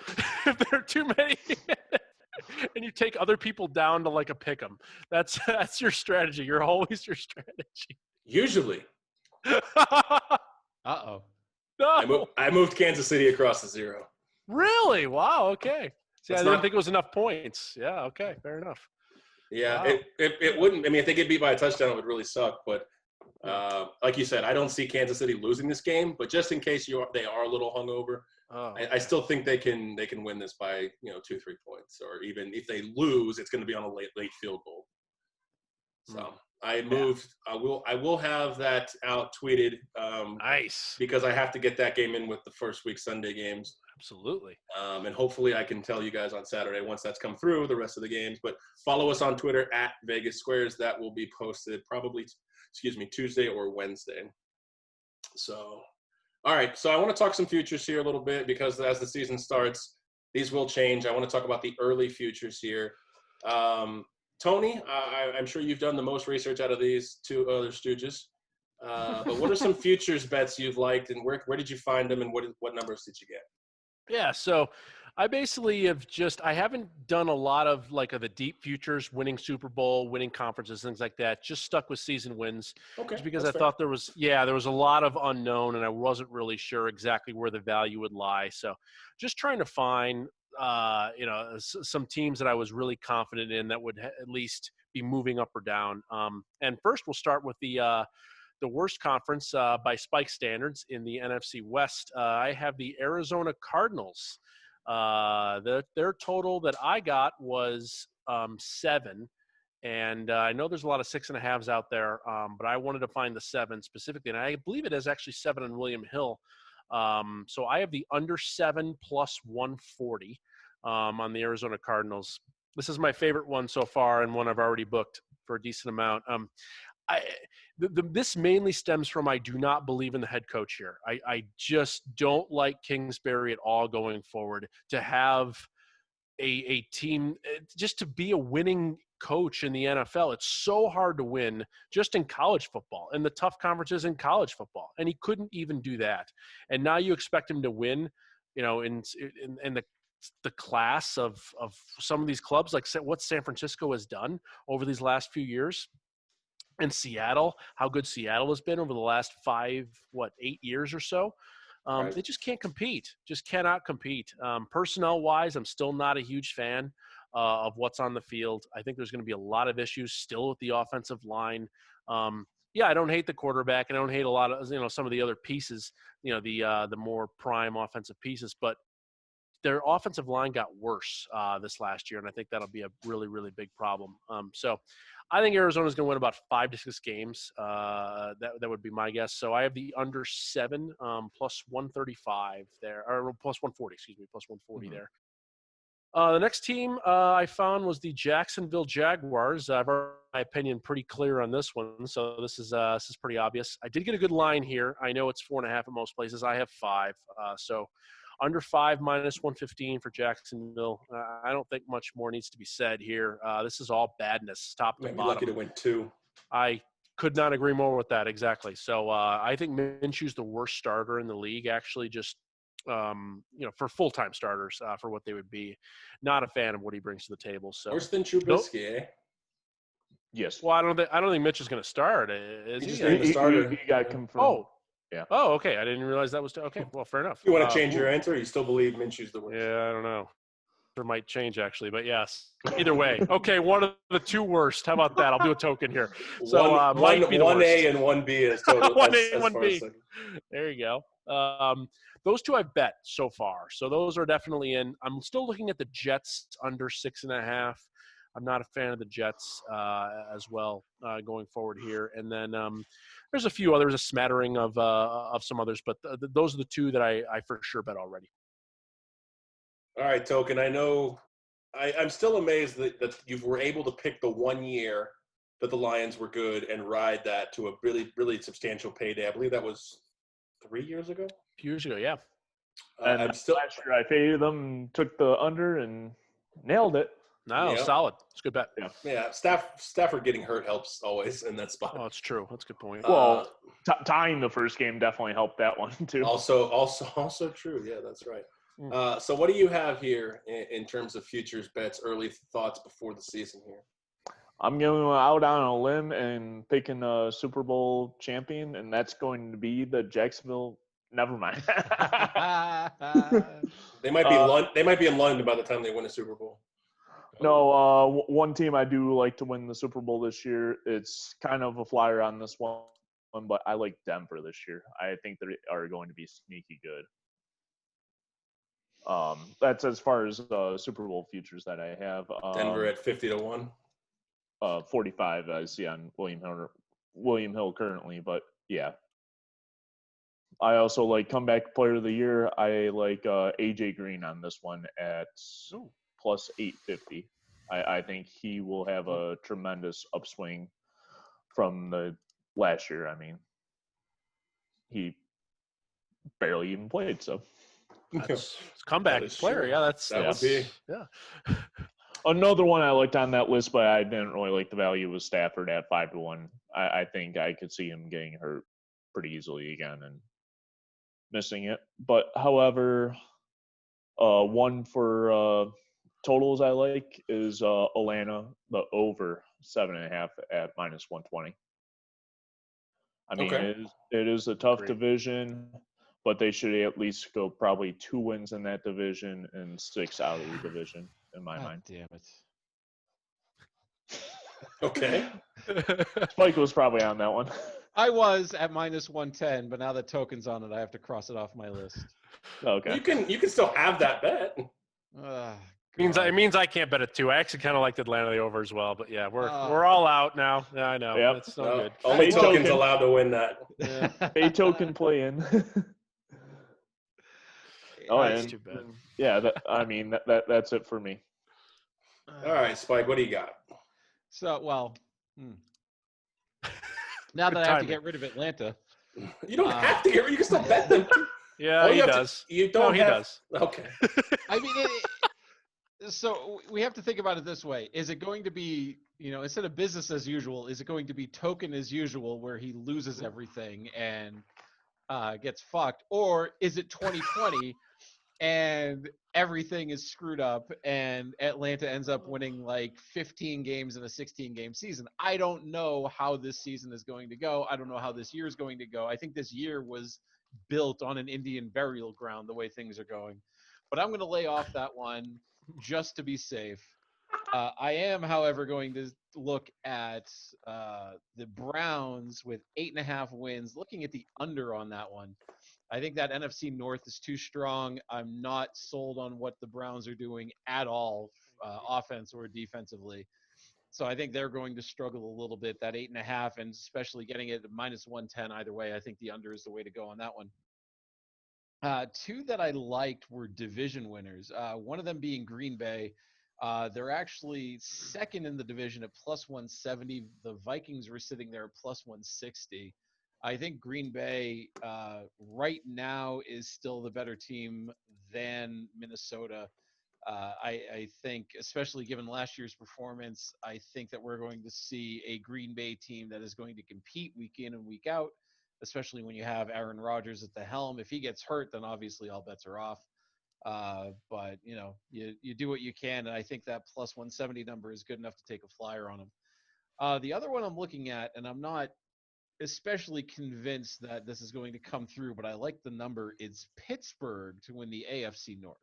if there are too many, and you take other people down to like a pick 'em. That's your strategy. You're always your strategy. Usually. Uh-oh. No, I moved Kansas City across the 0. really? Wow. Okay. See, That's I didn't not- think it was enough points. Yeah. Okay. Fair enough. Yeah, Wow. it wouldn't. I mean, if they get beat by a touchdown, it would really suck. But like you said, I don't see Kansas City losing this game. But just in case they are a little hungover, Oh, I still think they can win this by 2-3 points. Or even if they lose, it's going to be on a late field goal. So I moved. I will have that out tweeted. nice. Because I have to get that game in with the first week Sunday games. Absolutely. And hopefully I can tell you guys on Saturday once that's come through the rest of the games. But follow us on Twitter at Vegas Squares. That will be posted probably, Tuesday or Wednesday. So, all right. So I want to talk some futures here a little bit because as the season starts, these will change. I want to talk about the early futures here. Tony, I'm sure you've done the most research out of these 2 other stooges. But what are some futures bets you've liked, and where did you find them, and what numbers did you get? Yeah, so I basically I haven't done a lot of the deep futures, winning Super Bowl, winning conferences, things like that. Just stuck with season wins. Okay. Just because that's I thought there was a lot of unknown and I wasn't really sure exactly where the value would lie. So just trying to find, some teams that I was really confident in that would at least be moving up or down. And first we'll start with the the worst conference by Spike standards in the NFC West. I have the Arizona Cardinals. Their total that I got was 7. And I know there's a lot of 6.5s out there, but I wanted to find the 7 specifically. And I believe it is actually 7 on William Hill. So I have the under 7 plus 140 on the Arizona Cardinals. This is my favorite one so far and one I've already booked for a decent amount. This mainly stems from I do not believe in the head coach here. I just don't like Kingsbury at all going forward. To have a team, just to be a winning coach in the NFL, it's so hard to win just in college football and the tough conferences in college football. And he couldn't even do that. And now you expect him to win, in the class of some of these clubs, like what San Francisco has done over these last few years. And Seattle, how good Seattle has been over the last 8 years or so. Right. They just can't compete, just cannot compete. Personnel-wise, I'm still not a huge fan of what's on the field. I think there's going to be a lot of issues still with the offensive line. I don't hate the quarterback, and I don't hate a lot of some of the other pieces, the more prime offensive pieces, but their offensive line got worse this last year, and I think that'll be a really, really big problem. So I think Arizona's going to win about 5 to 6 games. That would be my guess. So I have the under 7 plus 135 there, or plus 140, plus 140 there. The next team I found was the Jacksonville Jaguars. I've already my opinion pretty clear on this one, so this is pretty obvious. I did get a good line here. I know it's 4.5 at most places. I have 5. So under 5 minus 115 for Jacksonville. I don't think much more needs to be said here. This is all badness, top to Might be bottom. lucky to win 2. I could not agree more with that. Exactly. So I think Minshew's the worst starter in the league, actually, just for full-time starters for what they would be. Not a fan of what he brings to the table. So Worse than Trubisky, eh? Yes. Well, I don't think Mitch is going to start. Is He he? just named the starter. He got confirmed. Yeah. Oh, okay. I didn't realize that was okay. Well, fair enough. You want to change your answer? Or you still believe Minshew's the worst? Yeah, I don't know. It might change actually, but yes. Either way, okay. One of the 2 worst. How about that? I'll do a token here. So one be the A worst. and 1B is total. 1A and 1B. There you go. Those 2 I've bet so far, so those are definitely in. I'm still looking at the Jets under 6.5. I'm not a fan of the Jets as well going forward here. And then there's a few others, a smattering of some others, but those are the 2 that I for sure bet already. All right, Token. I know I'm still amazed that you were able to pick the 1 year that the Lions were good and ride that to a really, really substantial payday. I believe that was 3 years ago. A few years ago, yeah. And I'm still last year I faded them, took the under, and nailed it. No, Yeah. solid. It's a good bet. Yeah. Stafford getting hurt helps always in that spot. Oh, it's true. That's a good point. Well, tying the first game definitely helped that one too. Also true. Yeah, that's right. So what do you have here in terms of futures bets, early thoughts before the season here? I'm going out on a limb and picking a Super Bowl champion, and that's going to be the Jacksonville. Never mind. They might be in London by the time they win a Super Bowl. No, one team I do like to win the Super Bowl this year. It's kind of a flyer on this one, but I like Denver this year. I think they are going to be sneaky good. That's as far as Super Bowl futures that I have. Denver at 50-1. 45 I see on William Hill currently, but yeah. I also like comeback player of the year. I like AJ Green on this one at plus 850. I think he will have a tremendous upswing from the last year. I mean, he barely even played, so. That's comeback player. True. Yeah, that would be. Yeah. Another one I liked on that list, but I didn't really like the value, was Stafford at 5-1. I think I could see him getting hurt pretty easily again and missing it. But however, one for totals I like is Atlanta, the over 7.5 at minus 120. I mean, it is a tough division, but they should at least go probably 2 wins in that division and 6 out of the division, in my mind. Damn it. Okay. Spike was probably on that one. I was at -110, but now that token's on it, I have to cross it off my list. Okay. You can still have that bet. It means I can't bet it too. I actually kind of liked Atlanta the over as well, but yeah, we're all out now. Yeah, I know. Yep. It's no No, good. only Hey, token's token. allowed to win that. A token play in. Oh, That's and too bad. yeah, that's it for me. All right, Spike, what do you got? So, now that I have to timing. get rid of Atlanta, You don't have to get rid. You can still bet them. Yeah, All he you have to- does. You don't he have. does. Okay. I mean, so we have to think about it this way: is it going to be, instead of business as usual, is it going to be token as usual, where he loses everything and gets fucked, or is it 2020 and everything is screwed up and Atlanta ends up winning like 15 games in a 16-game season? I don't know how this season is going to go. I don't know how this year is going to go. I think this year was built on an Indian burial ground the way things are going. But I'm going to lay off that one just to be safe. I am, however, going to look at the Browns with 8.5 wins, looking at the under on that one. I think that NFC North is too strong. I'm not sold on what the Browns are doing at all, offense or defensively. So I think they're going to struggle a little bit, that 8.5, and especially getting it at -110 either way. I think the under is the way to go on that one. Two that I liked were division winners. One of them being Green Bay. They're actually second in the division at +170. The Vikings were sitting there at +160. I think Green Bay right now is still the better team than Minnesota. I think, especially given last year's performance, I think that we're going to see a Green Bay team that is going to compete week in and week out, especially when you have Aaron Rodgers at the helm. If he gets hurt, then obviously all bets are off. But, you do what you can, and I think that +170 number is good enough to take a flyer on him. The other one I'm looking at, and I'm not especially convinced that this is going to come through, but I like the number. It's Pittsburgh to win the AFC North.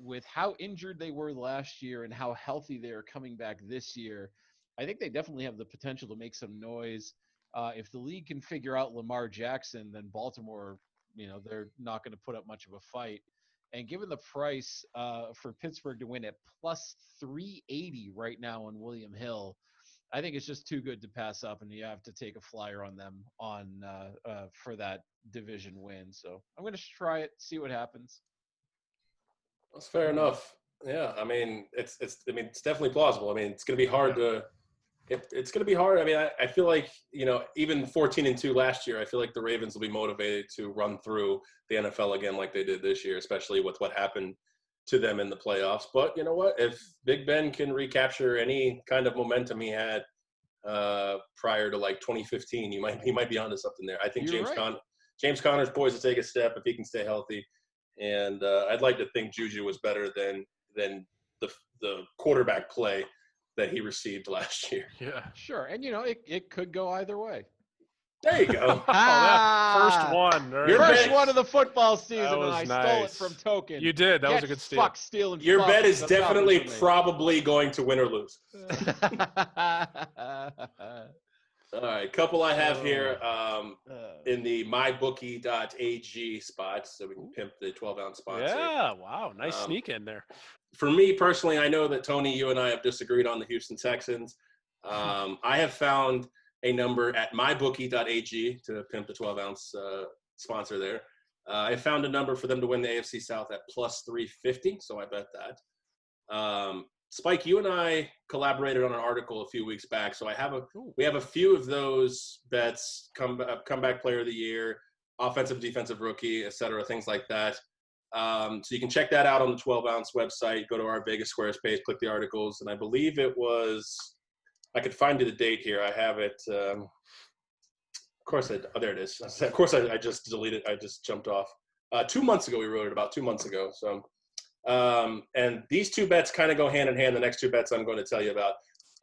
With how injured they were last year and how healthy they are coming back this year, I think they definitely have the potential to make some noise. If the league can figure out Lamar Jackson, then Baltimore, they're not going to put up much of a fight. And given the price for Pittsburgh to win at +380 right now on William Hill, I think it's just too good to pass up, and you have to take a flyer on them for that division win. So I'm going to try it, see what happens. That's fair enough. Yeah, I mean, it's definitely plausible. I mean, it's going to be hard it's going to be hard. I mean, I feel like, even 14-2 last year, I feel like the Ravens will be motivated to run through the NFL again like they did this year, especially with what happened to them in the playoffs. But you know what? If Big Ben can recapture any kind of momentum he had prior to like 2015, he might be onto something there. I think James Conner's poised to take a step if he can stay healthy. And I'd like to think Juju was better than the quarterback play that he received last year. Yeah. Sure. And, it could go either way. There you go. First one. Your First bet- one of the football season, and was I stole it nice. from Token. You did. That was a good steal. Fuck stealing. Your from bet is the definitely Falcons probably going to win or lose. for me. All right, couple I have here in the mybookie.ag spot, so we can pimp the 12-ounce sponsor. Yeah, wow. Nice sneak in there. For me personally, I know that Tony, you and I have disagreed on the Houston Texans. I have found a number at mybookie.ag to pimp the 12-ounce sponsor there. I found a number for them to win the AFC South at +350, so I bet that. Spike, you and I collaborated on an article a few weeks back, so we have a few of those bets: comeback player of the year, offensive, defensive rookie, et cetera, things like that. So you can check that out on the 12-ounce website. Go to our Vegas Squares page, click the articles, and I believe it was. I could find you the date here. I have it. Of course, there it is. Of course, I just deleted. I just jumped off. 2 months ago, we wrote it about 2 months ago. So. And these two bets kind of go hand in hand. The next two bets I'm going to tell you about.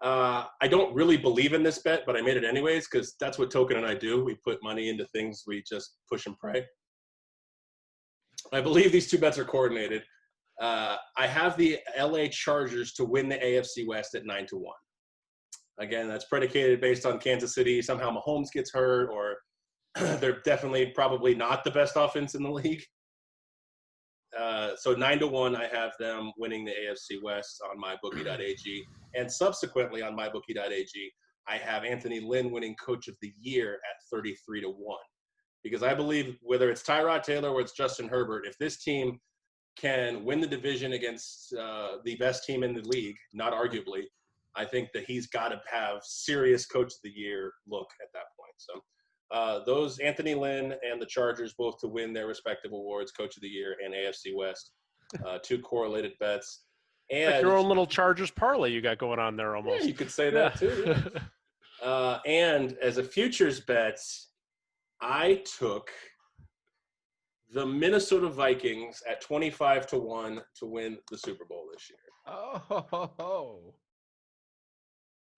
I don't really believe in this bet, but I made it anyways because that's what Token and I do. We put money into things. We just push and pray. I believe these two bets are coordinated. I have the LA Chargers to win the AFC West at 9-1. Again, that's predicated based on Kansas City. Somehow Mahomes gets hurt, or they're definitely probably not the best offense in the league. So 9-1, I have them winning the AFC West on mybookie.ag. And subsequently on mybookie.ag, I have Anthony Lynn winning Coach of the Year at 33-1. Because I believe whether it's Tyrod Taylor or it's Justin Herbert, if this team can win the division against the best team in the league, not arguably, I think that he's got to have serious Coach of the Year look at that point. So those Anthony Lynn and the Chargers both to win their respective awards, Coach of the Year and AFC West, 2 correlated bets. And Like your own little Chargers parlay you got going on there almost. yeah, you could say that too. Yeah. And as a futures bet, I took the Minnesota Vikings at 25-1 to win the Super Bowl this year. Oh.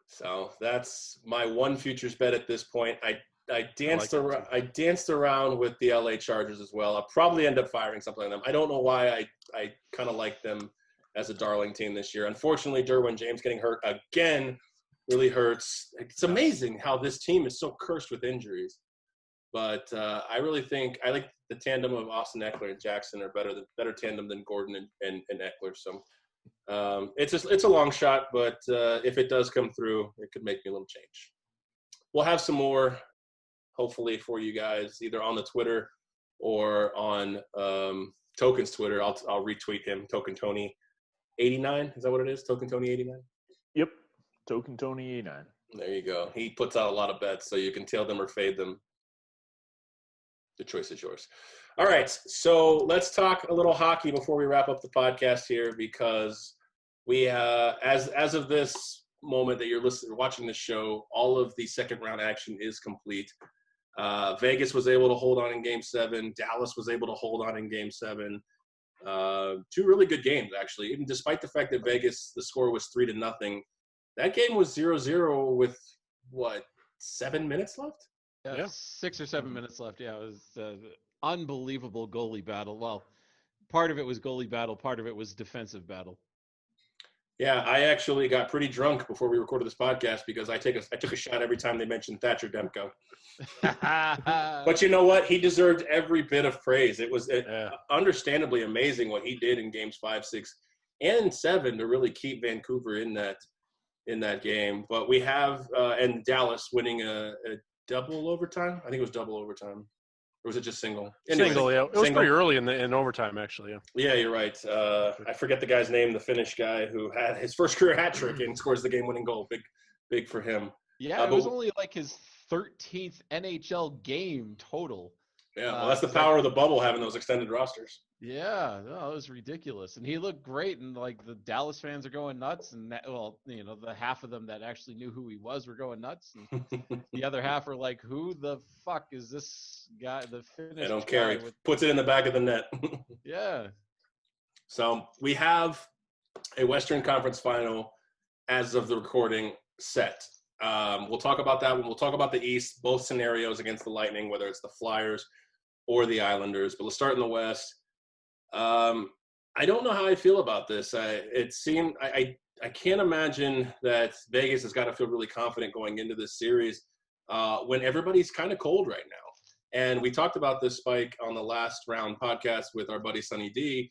So that's my one futures bet at this point. I danced that around. I danced around with the LA Chargers as well. I'll probably end up firing something on them. I don't know why. I kind of like them as a darling team this year. Unfortunately, Derwin James getting hurt again really hurts. It's amazing how this team is so cursed with injuries. But I really think I like the tandem of Austin Eckler and Jackson are better tandem than Gordon and Eckler. So it's a long shot, but if it does come through, it could make me a little change. We'll have some more, hopefully, for you guys, either on the Twitter or on Token's Twitter. I'll retweet him, Token Tony 89. Is that what it is? Token Tony 89? Yep. Token Tony 89. There you go. He puts out a lot of bets, so you can tail them or fade them. The choice is yours. All right, so let's talk a little hockey before we wrap up the podcast here, because we, as of this moment that you're watching the show, all of the second round action is complete. Vegas was able to hold on in Game 7. Dallas was able to hold on in Game 7. 2 really good games, actually. Even despite the fact that Vegas, the score was 3-0. That game was 0-0 with, 7 minutes left? Yeah, 6 or 7 minutes left. Yeah, it was unbelievable goalie battle. Well, part of it was goalie battle, part of it was defensive battle. Yeah, I actually got pretty drunk before we recorded this podcast because I took a shot every time they mentioned Thatcher Demko. But you know what? He deserved every bit of praise. It was understandably amazing what he did in games 5, 6, and 7 to really keep Vancouver in that game. But we have and Dallas winning a double overtime. I think it was double overtime. Or was it just single? Anyways, single, yeah. It was pretty early in overtime, actually. Yeah. Yeah, you're right. I forget the guy's name, the Finnish guy who had his first career hat trick and scores the game-winning goal. Big for him. Yeah, it was only like his 13th NHL game total. Yeah, well, that's the power of the bubble, having those extended rosters. Yeah, no, it was ridiculous, and he looked great, and like the Dallas fans are going nuts, and the half of them that actually knew who he was were going nuts, and the other half are like, "Who the fuck is this guy?" The Finnish. I don't care. He puts it in the back of the net. Yeah. So we have a Western Conference final as of the recording set. We'll talk about that when we'll talk about the East, both scenarios against the Lightning, whether it's the Flyers or the Islanders. But let's start in the West. I don't know how I feel about this. I can't imagine that Vegas has got to feel really confident going into this series when everybody's kind of cold right now. And we talked about this, Spike, on the last round podcast with our buddy Sonny D.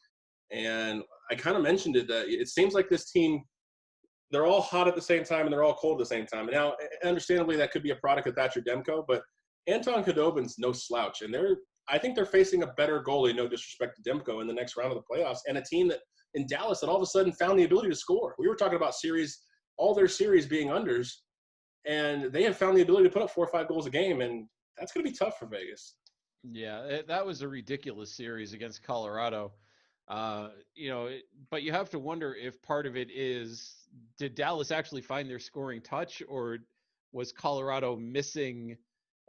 And I kind of mentioned it that it seems like this team, they're all hot at the same time and they're all cold at the same time. And now, understandably, that could be a product of Thatcher Demko, but Anton Khudobin's no slouch. And I think they're facing a better goalie, no disrespect to Demko, in the next round of the playoffs, and a team that in Dallas that all of a sudden found the ability to score. We were talking about all their series being unders, and they have found the ability to put up 4 or 5 goals a game, and that's going to be tough for Vegas. Yeah, that was a ridiculous series against Colorado. But you have to wonder if part of it is, did Dallas actually find their scoring touch, or was Colorado missing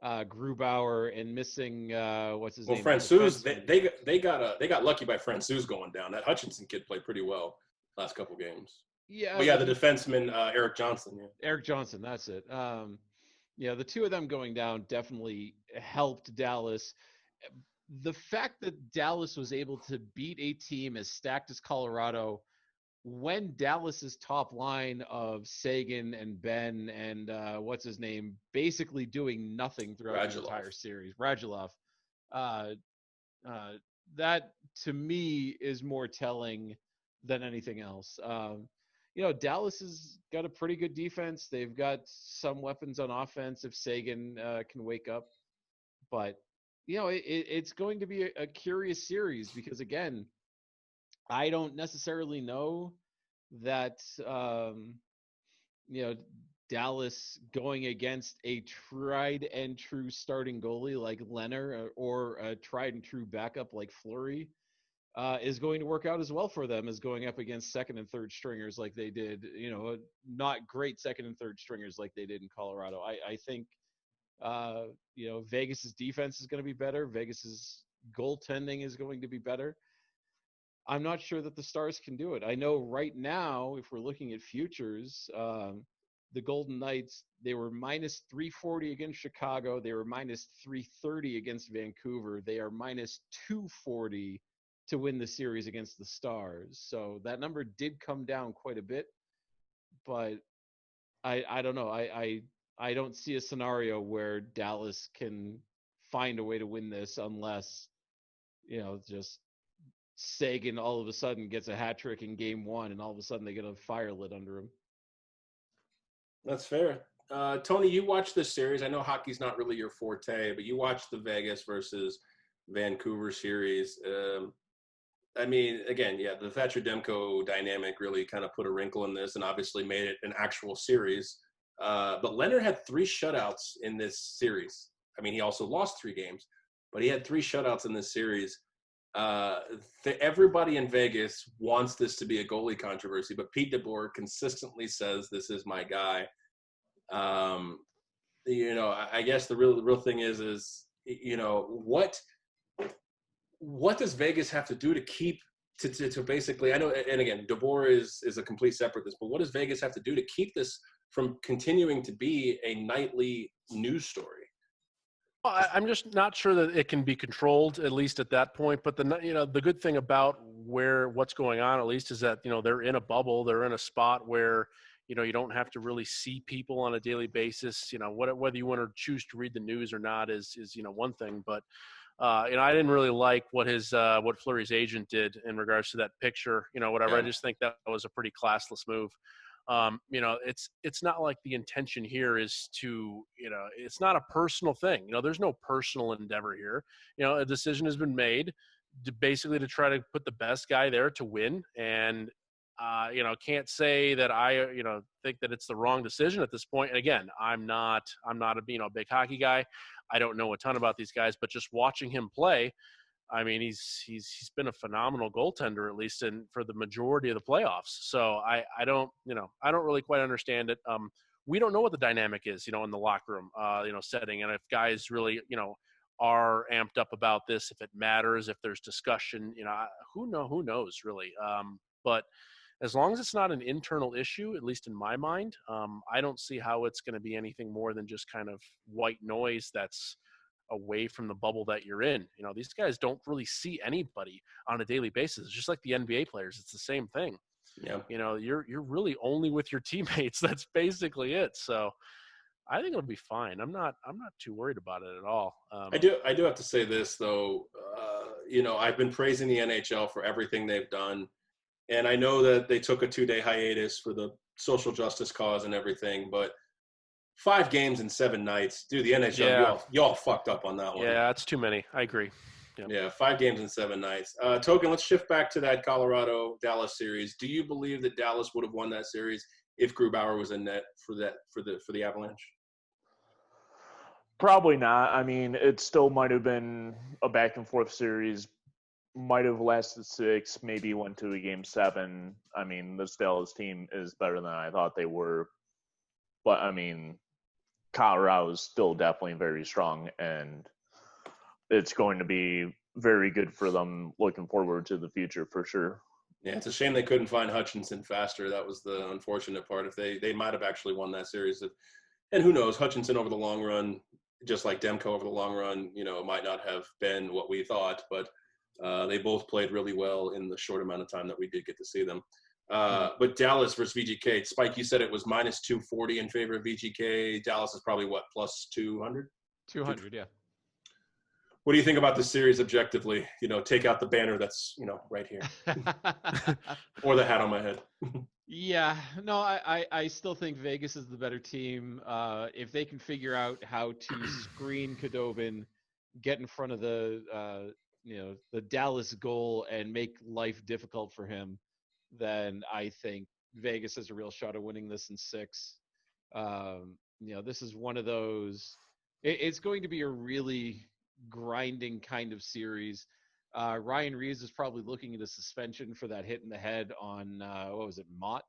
Grubauer and missing what's his name? Well, Francouz, they got lucky by Francouz going down. That Hutchinson kid played pretty well last couple games. Yeah, but yeah, the defenseman Eric Johnson. Yeah. Eric Johnson, that's it. The two of them going down definitely helped Dallas. The fact that Dallas was able to beat a team as stacked as Colorado when Dallas's top line of Sagan and Ben and what's his name basically doing nothing throughout the entire series, Radulov, uh, that to me is more telling than anything else. Dallas has got a pretty good defense. They've got some weapons on offense if Sagan can wake up. But, it's going to be a curious series because, again, I don't necessarily know that, Dallas going against a tried and true starting goalie like Leonard or a tried and true backup like Fleury is going to work out as well for them as going up against second and third stringers like they did, not great second and third stringers like they did in Colorado. I think, Vegas's defense is going to be better. Vegas's goaltending is going to be better. I'm not sure that the Stars can do it. I know right now, if we're looking at futures, the Golden Knights, they were minus 340 against Chicago. They were minus 330 against Vancouver. They are minus 240 to win the series against the Stars. So that number did come down quite a bit, but I don't know. I don't see a scenario where Dallas can find a way to win this unless, just Sagan all of a sudden gets a hat trick in game one and all of a sudden they get a fire lit under him. That's fair. Tony, you watched this series. I know hockey's not really your forte, but you watched the Vegas versus Vancouver series. Again, the Thatcher Demko dynamic really kind of put a wrinkle in this and obviously made it an actual series. But Leonard had 3 shutouts in this series. He also lost 3 games, but he had 3 shutouts in this series. Everybody in Vegas wants this to be a goalie controversy, but Pete DeBoer consistently says this is my guy. I guess the real thing is what does Vegas have to do to keep to basically, I know, and again, DeBoer is a complete separate this, but what does Vegas have to do to keep this from continuing to be a nightly news story? Well, I'm just not sure that it can be controlled, at least at that point. But the good thing about what's going on, at least, is that they're in a bubble. They're in a spot where you don't have to really see people on a daily basis. Whether you want to choose to read the news or not is one thing. But I didn't really like what Fleury's agent did in regards to that picture. Whatever. Yeah. I just think that was a pretty classless move. It's not like the intention here is to, it's not a personal thing. There's no personal endeavor here. A decision has been made basically to try to put the best guy there to win. And, can't say that I, think that it's the wrong decision at this point. And again, I'm not a, big hockey guy. I don't know a ton about these guys, but just watching him play, he's been a phenomenal goaltender, at least for the majority of the playoffs. So I don't really quite understand it. We don't know what the dynamic is, in the locker room, setting, and if guys really, are amped up about this, if it matters, if there's discussion, who knows really. But as long as it's not an internal issue, at least in my mind, I don't see how it's going to be anything more than just kind of white noise that's away from the bubble that you're in. These guys don't really see anybody on a daily basis. It's just like the NBA players. It's the same thing. Yeah. You're really only with your teammates. That's basically it. So I think it'll be fine. I'm not too worried about it at all. I do have to say this though. I've been praising the NHL for everything they've done. And I know that they took a 2-day hiatus for the social justice cause and everything, but 5 games in 7 nights, dude. The NHL, y'all fucked up on that one. Yeah, that's too many. I agree. Yeah, 5 games in 7 nights. Token, let's shift back to that Colorado-Dallas series. Do you believe that Dallas would have won that series if Grubauer was in net for the Avalanche? Probably not. It still might have been a back and forth series. Might have lasted 6, maybe went to a game 7. This Dallas team is better than I thought they were. But, Colorado is still definitely very strong, and it's going to be very good for them looking forward to the future for sure. Yeah, it's a shame they couldn't find Hutchinson faster. That was the unfortunate part. If they might have actually won that series. And who knows, Hutchinson over the long run, just like Demko over the long run, might not have been what we thought, but they both played really well in the short amount of time that we did get to see them. But Dallas versus VGK. Spike, you said it was minus 240 in favor of VGK. Dallas is probably what, plus 200? 200, yeah. What do you think about this series objectively? Take out the banner that's, right here. Or the hat on my head. Yeah, no, I still think Vegas is the better team. If they can figure out how to screen Khudobin, get in front of the Dallas goal and make life difficult for him, then I think Vegas has a real shot of winning this in 6. This is one of those. It's going to be a really grinding kind of series. Ryan Reeves is probably looking at a suspension for that hit in the head on what was it, Mott?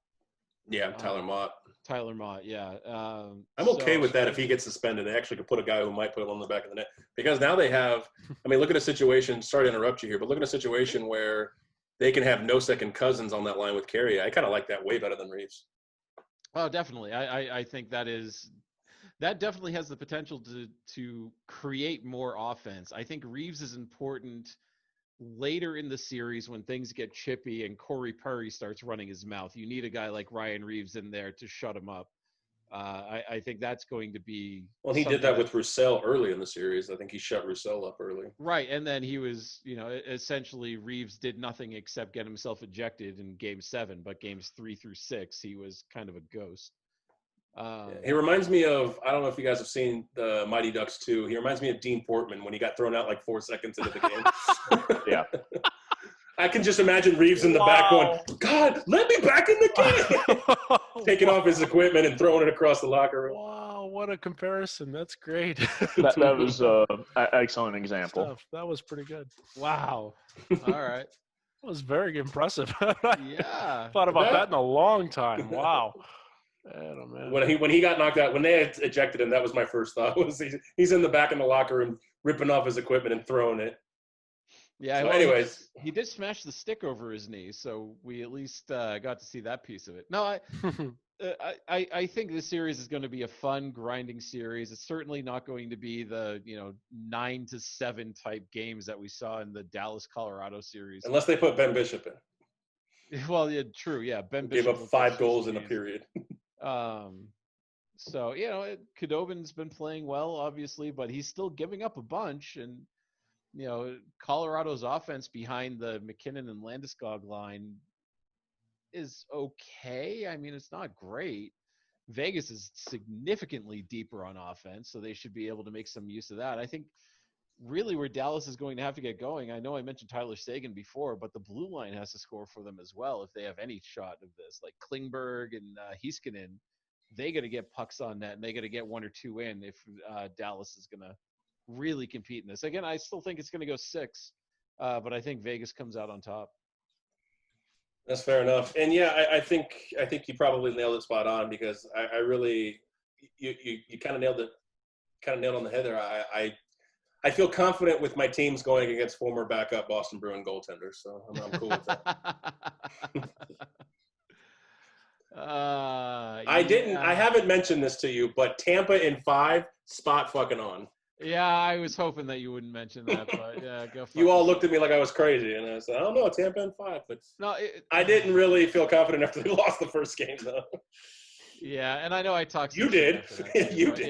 Yeah, Tyler Mott. Tyler Mott, yeah. I'm okay with that if he gets suspended. They actually could put a guy who might put him on the back of the net. Because now they have, look at a situation, sorry to interrupt you here, but look at a situation where they can have Nosek and Cousins on that line with Carey. I kind of like that way better than Reeves. Oh, definitely. I think that definitely has the potential to create more offense. I think Reeves is important later in the series when things get chippy and Corey Perry starts running his mouth. You need a guy like Ryan Reeves in there to shut him up. I think that's going to be. Well, he did that with Roussel early in the series. I think he shut Roussel up early. Right, and then he was, essentially Reeves did nothing except get himself ejected in Game 7, but Games 3 through 6, he was kind of a ghost. He reminds me of, I don't know if you guys have seen the Mighty Ducks 2. He reminds me of Dean Portman when he got thrown out like 4 seconds into the game. Yeah. I can just imagine Reeves in the back going, God, let me back in the game. Taking off his equipment and throwing it across the locker room. Wow, what a comparison. That's great. That was an excellent example. That was pretty good. Wow. All right. That was very impressive. Yeah. Thought about that in a long time. Wow. Oh, man. When he got knocked out, when they had ejected him, that was my first thought. Was he's in the back in the locker room ripping off his equipment and throwing it. Yeah. So well, anyways, he did smash the stick over his knee, so we at least got to see that piece of it. No, I think this series is going to be a fun, grinding series. It's certainly not going to be the 9-7 type games that we saw in the Dallas Colorado series. Unless they put Ben Bishop in. Well, yeah, true. Yeah, Ben Gave Bishop up 5 goals in a period. So Khudobin's been playing well, obviously, but he's still giving up a bunch. And Colorado's offense behind the McKinnon and Landeskog line is okay. I mean, it's not great. Vegas is significantly deeper on offense, so they should be able to make some use of that. I think really where Dallas is going to have to get going, I know I mentioned Tyler Seguin before, but the blue line has to score for them as well if they have any shot of this. Like Klingberg and Heiskanen, they got to get pucks on net, and they got to get 1 or 2 in if Dallas is going to really compete in this. Again, I still think it's going to go 6, but I think Vegas comes out on top. That's fair enough. And yeah, I think you probably nailed it spot on, because I really you kind of nailed on the head there. I feel confident with my teams going against former backup Boston Bruin goaltenders, so I'm cool with that. I haven't mentioned this to you, but Tampa in 5, spot fucking on. Yeah, I was hoping that you wouldn't mention that, but yeah, go. You all looked at me like I was crazy, and I said, I don't know, Tampa in 5, but no, I didn't really feel confident after they lost the first game, though. Yeah, and I know I talked. You did. You did.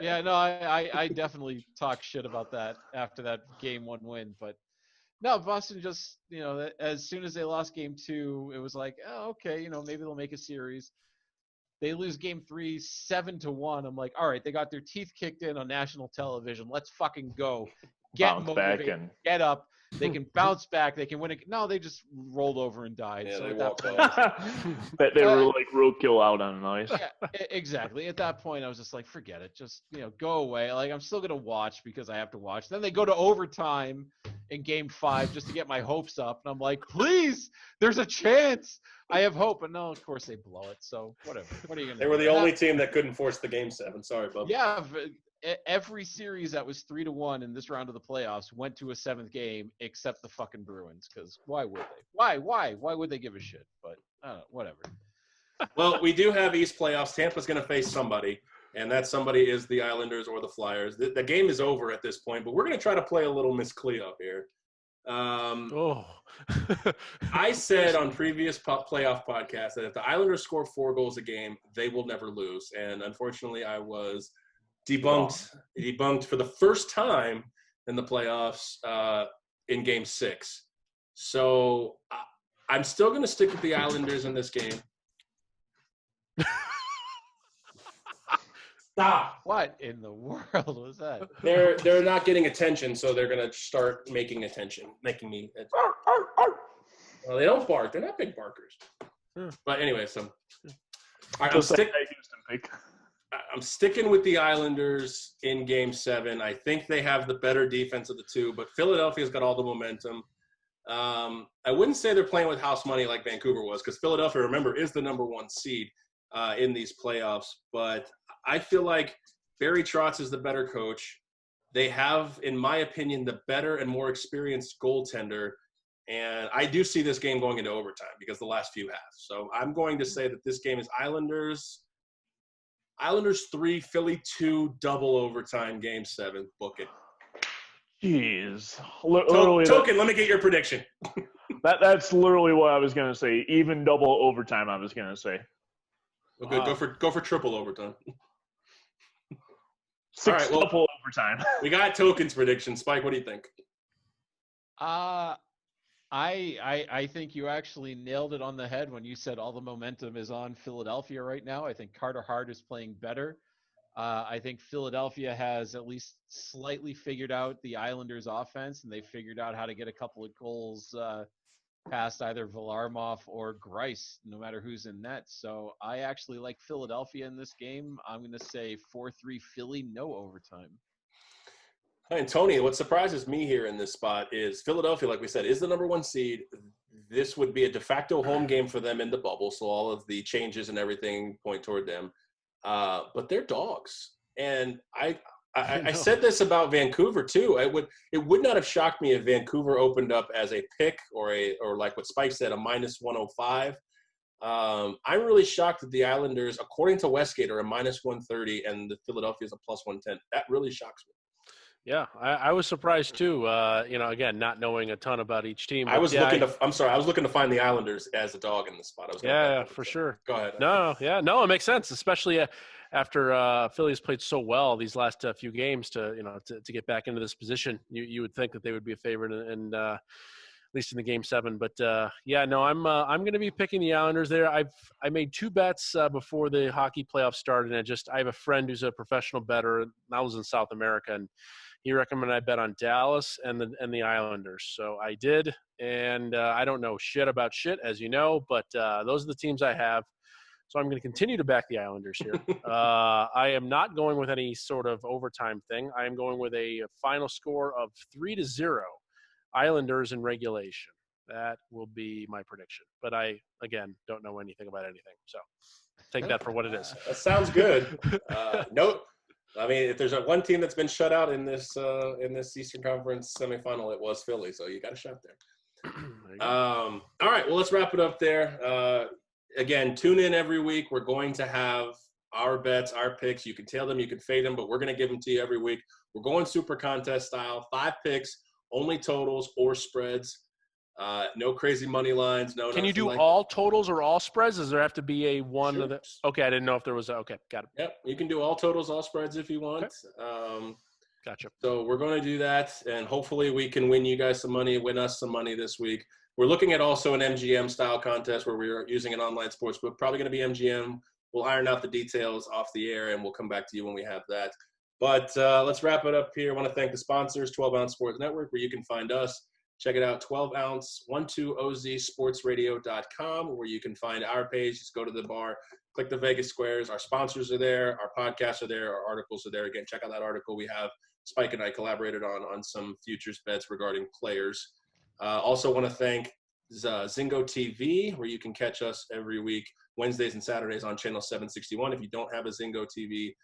Yeah. No, I definitely talked shit about that after that Game 1 win, but no, Boston just as soon as they lost Game 2, it was like, oh, okay, maybe they'll make a series. They lose Game 3, 7-1. I'm like, all right, they got their teeth kicked in on national television. Let's fucking go. Get motivated. Get up. They can bounce back. They can win it. No, they just rolled over and died. Yeah, so they at that walked point, off. They were like roadkill out on ice. Yeah, exactly. At that point, I was just like, forget it. Just go away. Like, I'm still gonna watch because I have to watch. Then they go to overtime in Game 5 just to get my hopes up, and I'm like, please, there's a chance. I have hope, and no, of course they blow it. So whatever. What are you gonna? They were the only team that couldn't force the Game 7. Sorry, Bubba. Yeah. Every series that was 3-1 in this round of the playoffs went to a 7th game, except the fucking Bruins. Because why would they? Why would they give a shit? But I don't know, whatever. Well, we do have East playoffs. Tampa's going to face somebody, and that somebody is the Islanders or the Flyers. The game is over at this point, but we're going to try to play a little Miss Cleo here. Oh. I said on previous playoff podcasts that if the Islanders score 4 goals a game, they will never lose. And unfortunately, I was debunked for the first time in the playoffs in Game 6. So I'm still going to stick with the Islanders in this game. Stop. What in the world was that? They're not getting attention, so they're going to start making me. Well, they don't bark. They're not big barkers. But anyway, so all right, I'm sticking with the Islanders in Game 7. I think they have the better defense of the two, but Philadelphia's got all the momentum. I wouldn't say they're playing with house money like Vancouver was, because Philadelphia, remember, is the number 1 seed in these playoffs. But I feel like Barry Trotz is the better coach. They have, in my opinion, the better and more experienced goaltender. And I do see this game going into overtime because the last few have. So I'm going to say that this game is Islanders 3, Philly 2, double overtime, Game 7. Book it. Jeez. Token, let me get your prediction. That's literally what I was going to say. Even double overtime, I was going to say. Well, good. Go for triple overtime. 6 double overtime. We got Token's prediction. Spike, what do you think? I think you actually nailed it on the head when you said all the momentum is on Philadelphia right now. I think Carter Hart is playing better. I think Philadelphia has at least slightly figured out the Islanders' offense, and they figured out how to get a couple of goals past either Varlamov or Greiss, no matter who's in net. So I actually like Philadelphia in this game. I'm going to say 4-3 Philly, no overtime. And Tony, what surprises me here in this spot is Philadelphia, like we said, is the number 1 seed. This would be a de facto home game for them in the bubble, so all of the changes and everything point toward them. But they're dogs. And I said this about Vancouver too. It would not have shocked me if Vancouver opened up as a pick or like what Spike said, a -105. I'm really shocked that the Islanders, according to Westgate, are a -130 and the Philadelphia is a +110. That really shocks me. Yeah, I was surprised too. Again, not knowing a ton about each team. I was looking to find the Islanders as a dog in the spot. For sure. Go ahead. No, it makes sense, especially after Philly's played so well these last few games to get back into this position. You would think that they would be a favorite, and at least in the Game 7. But I'm going to be picking the Islanders there. I made 2 bets before the hockey playoffs started, and I have a friend who's a professional bettor. I was in South America, and he recommended I bet on Dallas and the Islanders. So I did, and I don't know shit about shit, as you know, but those are the teams I have. So I'm going to continue to back the Islanders here. I am not going with any sort of overtime thing. I am going with a final score of 3-0, Islanders in regulation. That will be my prediction. But I, again, don't know anything about anything. So take that for what it is. That sounds good. Nope. I mean, if there's one team that's been shut out in this Eastern Conference semifinal, it was Philly. So you got a shot there. All right. Well, let's wrap it up there. Again, tune in every week. We're going to have our bets, our picks. You can tail them, you can fade them, but we're going to give them to you every week. We're going super contest style, 5 picks, only totals or spreads. No crazy money lines. No. Can you do all totals or all spreads? Does there have to be a one? Sure. Of the? Okay, I didn't know if there was. Okay, got it. Yep, you can do all totals, all spreads if you want. Okay. Gotcha. So we're going to do that, and hopefully we can win you guys some money, win us some money this week. We're looking at also an MGM style contest where we are using an online sports book. Probably going to be MGM. We'll iron out the details off the air, and we'll come back to you when we have that. But let's wrap it up here. I want to thank the sponsors, 12 Ounce Sports Network, where you can find us. Check it out, 12ounce 12ozsportsradio.com, where you can find our page. Just go to the bar, click the Vegas squares. Our sponsors are there. Our podcasts are there. Our articles are there. Again, check out that article we have. Spike and I collaborated on some futures bets regarding players. Also want to thank Zingo TV, where you can catch us every week, Wednesdays and Saturdays on channel 761. If you don't have a Zingo TV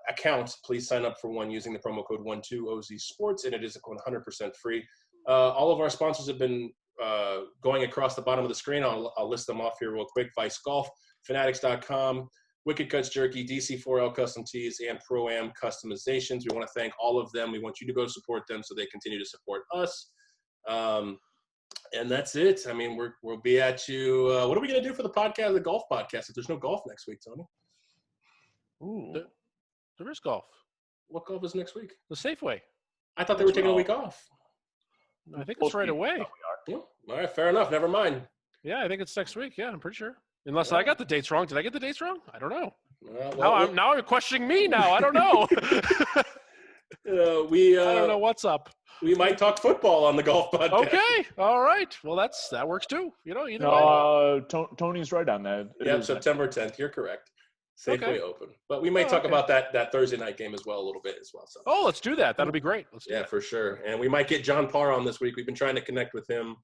account, please sign up for one using the promo code 12OZSports, and it is 100% free. All of our sponsors have been going across the bottom of the screen. I'll list them off here real quick. Vice Golf, Fanatics.com, Wicked Cuts Jerky, DC4L Custom Tees, and Pro-Am Customizations. We want to thank all of them. We want you to go support them so they continue to support us. And that's it. I mean, we'll be at you. What are we going to do for the podcast, the golf podcast, if there's no golf next week, Tony? Ooh. There is golf. What golf is next week? The Safeway. I thought they were taking a week off. I think it's right away. Yeah. All right, fair enough. Never mind. Yeah, I think it's next week. Yeah, I'm pretty sure. Unless I got the dates wrong. Did I get the dates wrong? I don't know. Now I'm questioning me now. I don't know. I don't know what's up. We might talk football on the golf podcast. Okay. All right. Well, that works too. Either way. Tony's right on that. Yeah, September 10th. You're correct. Safeway Open. But we might talk about that Thursday night game as well a little bit as well. So. Oh, let's do that. That'll be great. Let's do that. For sure. And we might get John Parr on this week. We've been trying to connect with him.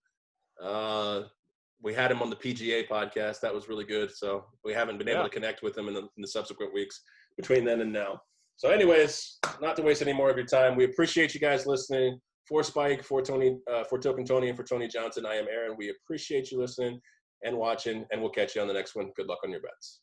We had him on the PGA podcast. That was really good. So we haven't been able to connect with him in the subsequent weeks between then and now. So anyways, not to waste any more of your time, we appreciate you guys listening. For Spike, for Tony, for Token Tony, and for Tony Johnson, I am Aaron. We appreciate you listening and watching, and we'll catch you on the next one. Good luck on your bets.